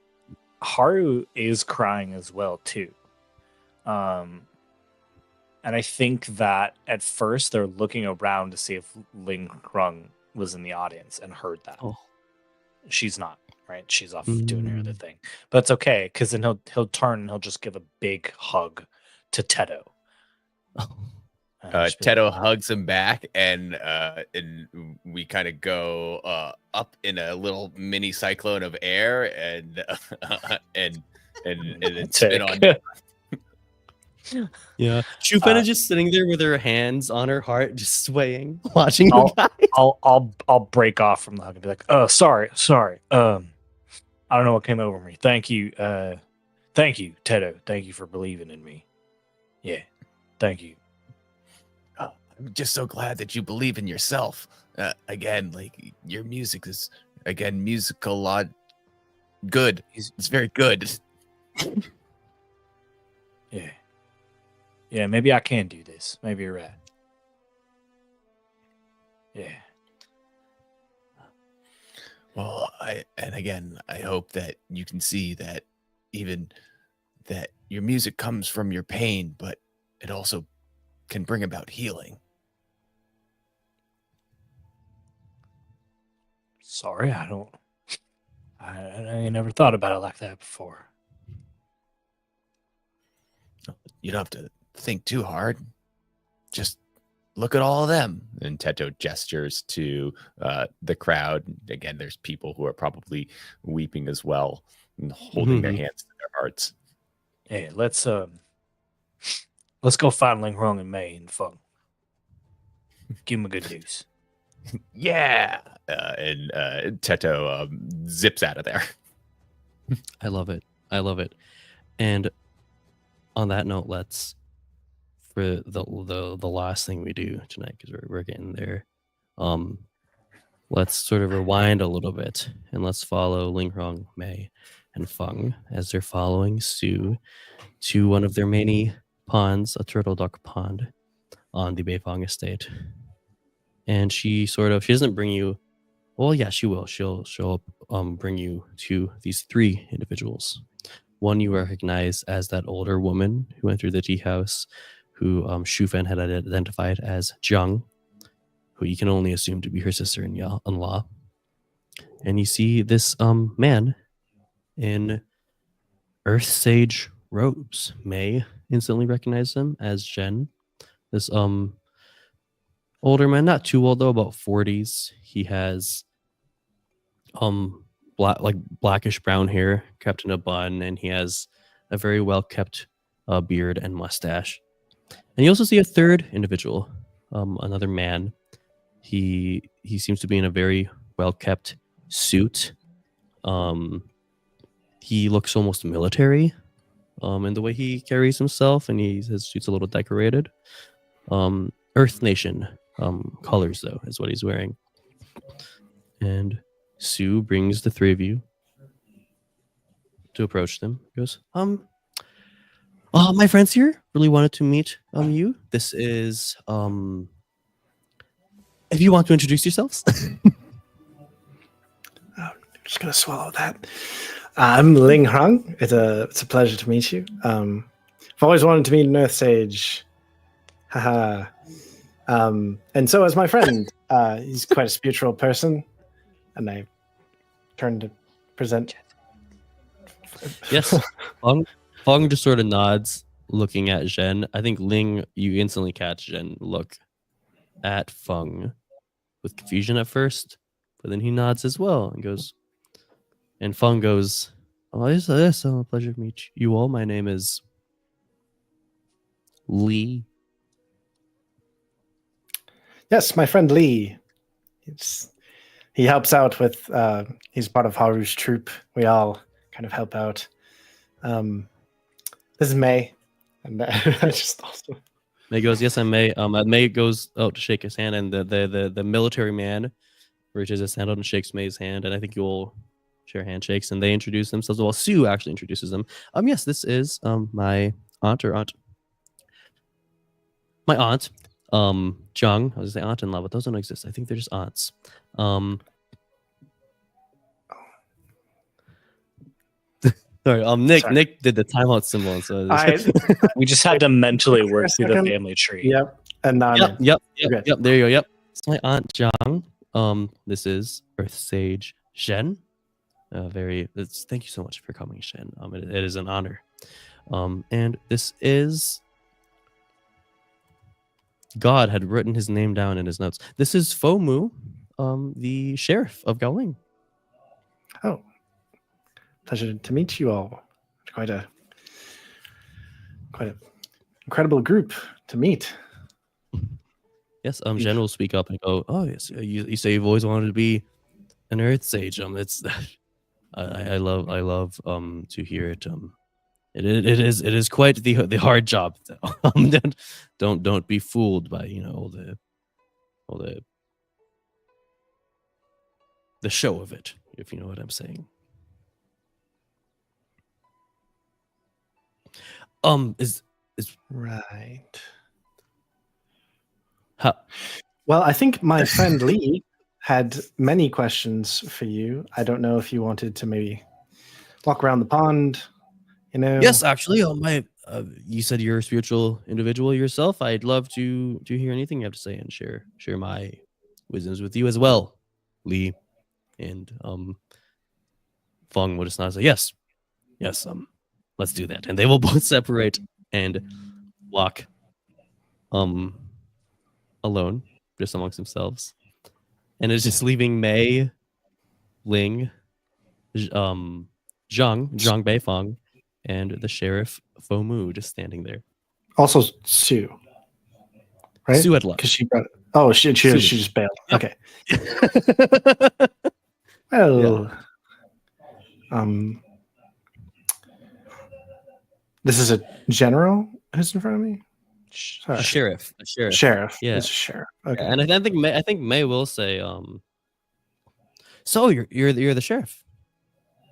Haru is crying as well too. And I think that at first they're looking around to see if Ling Krung was in the audience and heard that. Oh. She's not, right? She's off doing her other thing. But it's okay, because then he'll turn and he'll just give a big hug to Teto. Just be like, Teto hugs him back, and we kind of go up in a little mini cyclone of air, and then spin on. Yeah. Shufen is just sitting there with her hands on her heart, just swaying, watching you guys. I'll break off from the hug and be like, oh, sorry. I don't know what came over me. Thank you. Thank you, Teto. Thank you for believing in me. Yeah, thank you. I'm just so glad that you believe in yourself. Again, like your music is musical good. It's very good. Yeah. Yeah, maybe I can do this. Maybe you're right. Yeah. Well, I hope that you can see that even that your music comes from your pain, but it also can bring about healing. Sorry, I never thought about it like that before. You don't have to think too hard. Just look at all of them. And Teto gestures to the crowd. Again, there's people who are probably weeping as well and holding their hands to their hearts. Yeah, let's go find Ling Rong and May and Feng. Give them good news. Yeah. And Teto zips out of there. I love it. I love it. And on that note, let's for the last thing we do tonight, because we're getting there. Let's sort of rewind a little bit and let's follow Ling Rong, Mei, and Feng as they're following Sue to one of their many ponds, a turtle duck pond on the Bei Fong estate. And she doesn't bring you. Well, yeah, she will. She'll bring you to these three individuals. One you recognize as that older woman who entered the tea house, who Shufen had identified as Zhang, who you can only assume to be her sister-in-law. And you see this man in Earth Sage robes. May instantly recognized him as Zhen. This older man, not too old though, about 40s. He has blackish brown hair kept in a bun, and he has a very well kept beard and mustache. And you also see a third individual, another man. He seems to be in a very well kept suit. He looks almost military in the way he carries himself, and his suit's a little decorated. Earth Nation colors though is what he's wearing. And Sue brings the three of you to approach them. He goes, my friends here really wanted to meet you. This is if you want to introduce yourselves. I'm just gonna swallow that. I'm Ling Hong. It's a pleasure to meet you. I've always wanted to meet an Earth Sage. Haha. And so is my friend. He's quite a spiritual person. And I turn to present. Yes. Fong just sort of nods, looking at Zhen. I think Ling, you instantly catch Zhen look at Feng with confusion at first, but then he nods as well and goes, and Feng goes, "Oh, it's a pleasure to meet you all. My name is Lee." Yes, my friend Lee. He helps out with. He's part of Haru's troupe. We all kind of help out. This is May, and I just also. May goes, "Yes, I'm May." May goes out to shake his hand, and the military man reaches his hand out and shakes May's hand, and I think you all share handshakes, and they introduce themselves. Well, Sue actually introduces them. Yes, this is my aunt. My aunt, Zhang. I was gonna say aunt-in-law, but those don't exist. I think they're just aunts. Sorry, Nick did the timeout symbol, so We just had to mentally work through the family tree. Yep, and now yep. There you go. Yep, it's my aunt Zhang. This is Earth Sage Zhen. Thank you so much for coming, Shen. It is an honor. And this is God had written his name down in his notes. This is Fomu, the sheriff of Gaoling. Oh, pleasure to meet you all. Quite a incredible group to meet. Yes, Jen will speak up and go, "Oh, yes, you say you've always wanted to be an Earth Sage. It's I love to hear it. It is quite the hard job though. Don't be fooled by all the show of it, if you know what I'm saying. Is Right. how Well, I think my friend Lee had many questions for you. I don't know if you wanted to maybe walk around the pond. Yes, actually, you said you're a spiritual individual yourself. I'd love to hear anything you have to say and share my wisdoms with you as well, Lee. And Fong will just nod and say, yes, let's do that. And they will both separate and walk alone, just amongst themselves. And it's just leaving Mei, Ling, Zhang Bei Fong, and the sheriff Fomu just standing there. Also Sue, right? Sue had left. Because she brought it. Oh, she just bailed. Yep. Okay. Well, this is a general who's in front of me. A sheriff. Sheriff. Yeah. It's a sheriff. Okay. And I think May will say, so you're the sheriff.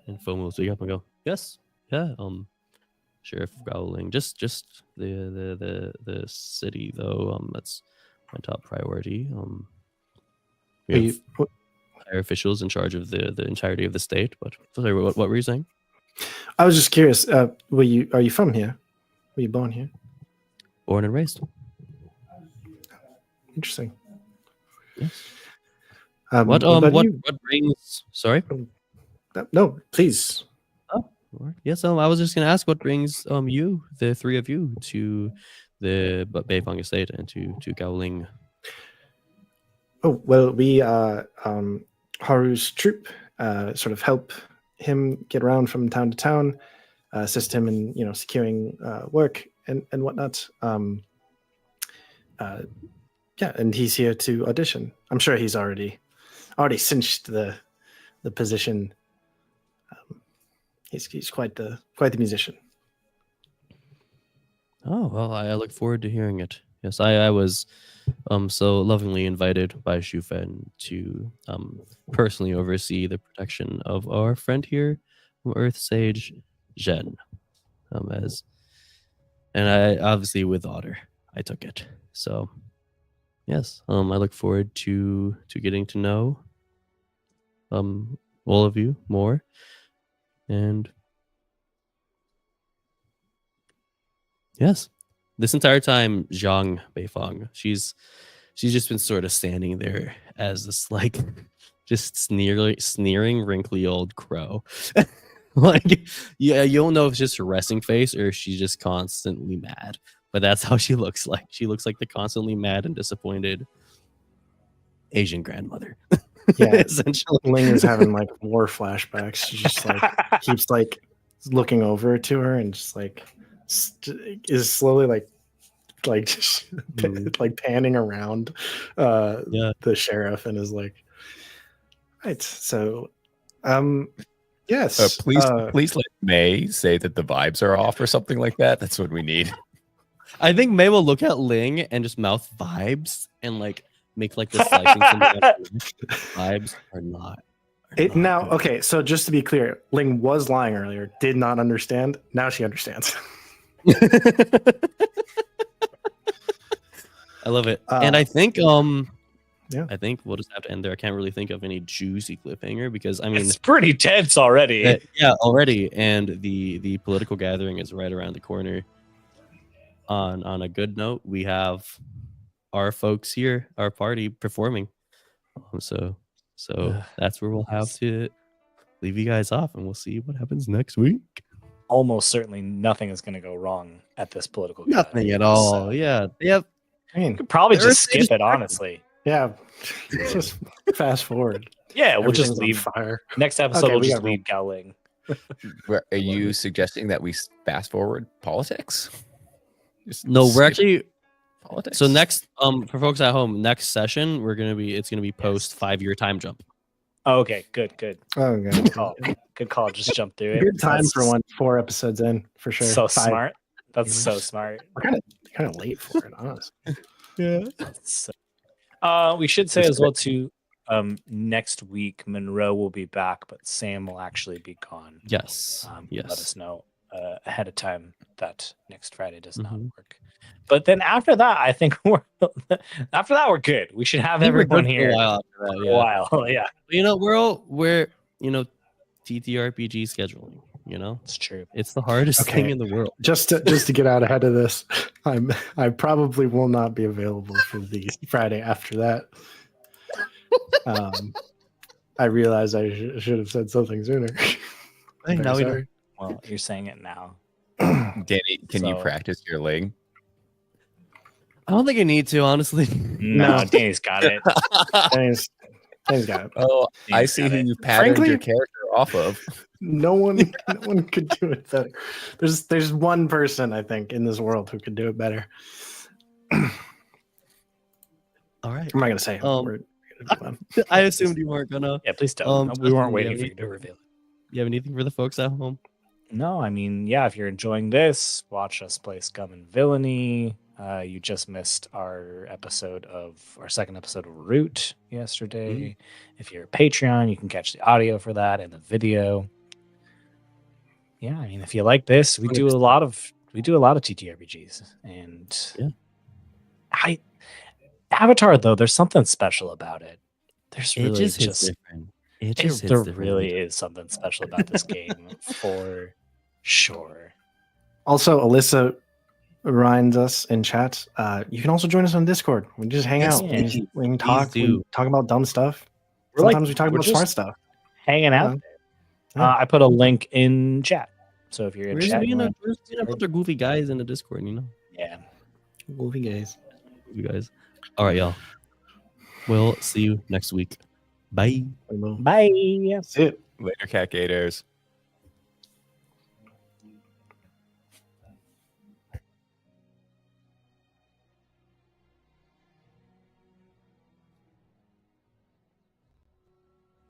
And Fomu will speak up and go, yes, yeah, Sheriff Growling. Just the city though. That's my top priority. We have higher officials in charge of the entirety of the state. But sorry, what were you saying? I was just curious. Are you from here? Were you born here? Born and raised. Interesting. Yes. What brings? Sorry. No, please. Yes. I was just gonna ask what brings you, the three of you, to the Bei Fong estate and to Gowling. Oh well, we Haru's troop sort of help him get around from town to town, assist him in securing work and whatnot. Yeah, and he's here to audition. I'm sure he's already cinched the position. He's quite the musician. Oh well, I look forward to hearing it. Yes, I was so lovingly invited by Shufen to personally oversee the protection of our friend here, Earth Sage Zhen. And I obviously with honor I took it. So yes, I look forward to getting to know all of you more. And yes, this entire time, Zhang Beifong, she's just been sort of standing there as this just sneering, wrinkly old crow. You don't know if it's just her resting face or if she's just constantly mad. But that's how she looks like. She looks like the constantly mad and disappointed Asian grandmother. Yeah, essentially. Ling is having war flashbacks. She just keeps looking over to her and just is slowly panning around the sheriff and is like, right. So, yes. Please let May say that the vibes are off or something like that. That's what we need. I think May will look at Ling and just mouth vibes and make the slicing vibes are not. Now, okay, so just to be clear, Ling was lying earlier, did not understand. Now she understands. I love it. And I think yeah. I think we'll just have to end there. I can't really think of any juicy cliffhanger because I mean it's pretty tense already. Yeah, already. And the political gathering is right around the corner. On a good note, we have our folks here, our party performing. So that's where we'll have to leave you guys off, and we'll see what happens next week. Almost certainly nothing is going to go wrong at this political nothing gathering, at all. so. Yeah. Yep. I mean, could probably just skip it, honestly. Yeah. Just fast forward. Yeah, we'll just Everything's leave. on fire. Next episode, Okay, we'll we just got leave Gowling. Are you suggesting that we fast forward politics? No, we're actually politics. so next for folks at home, next session it's gonna be post 5-year time jump. Oh, okay, good. Oh god. Oh, Good call. Just jump through it. Good time That's for 4 episodes in for sure. So 5. smart. That's so smart. We're kind of late for it, honestly. Yeah. We should say as well too. Next week Monroe will be back, but Sam will actually be gone. Yes. Let us know ahead of time that next Friday does not Mhm. work. But then after that, I think we're good. We should have I think we're everyone good for here a while after that, for a yeah. while. Yeah, You know, we're TTRPG scheduling. You know, it's true. it's the hardest Okay. thing in the world. Just to get out ahead of this, I probably will not be available for the Friday after that. I realized I should have said something sooner. Hey, Very now we know. sorry. Well, you're saying it now. Danny, can you So- practice your ling? I don't think I need to, honestly. No, No. Danny's got it. Danny's got it. Oh, I Danny's see got who it. you patterned Frankly- your character off of. No one could do it better. There's one person I think in this world who could do it better. All right. I'm not gonna say. it. Um, We're gonna move on. I assumed you weren't gonna. Yeah, please don't. We Justin, weren't do you waiting have for you to reveal it. You have anything for the folks at home? No, I mean, yeah, if you're enjoying this, watch us play Scum and Villainy. You just missed our second episode of Root yesterday. If you're a Patreon, you can catch the audio for that and the video. Yeah, I mean, if you like this, we do a lot of TTRPGs, and Yeah. Avatar though, there's something special about it. There's It really just hits different. It just hits there different. really is something special about this game for sure. Also, Alyssa reminds us in chat. You can also join us on Discord. We just hang Yes, out. please. We can talk. We do. talk about dumb stuff. We're like- Sometimes we talk we're about smart just stuff. Hanging out. Yeah. I put a link in chat. So if you're in We're just chat, being you a wanna- bunch of goofy guys in the Discord, you know? yeah. Goofy guys. You guys. All right, y'all. We'll see you next week. Bye. Bye. That's it. Later, cat gators.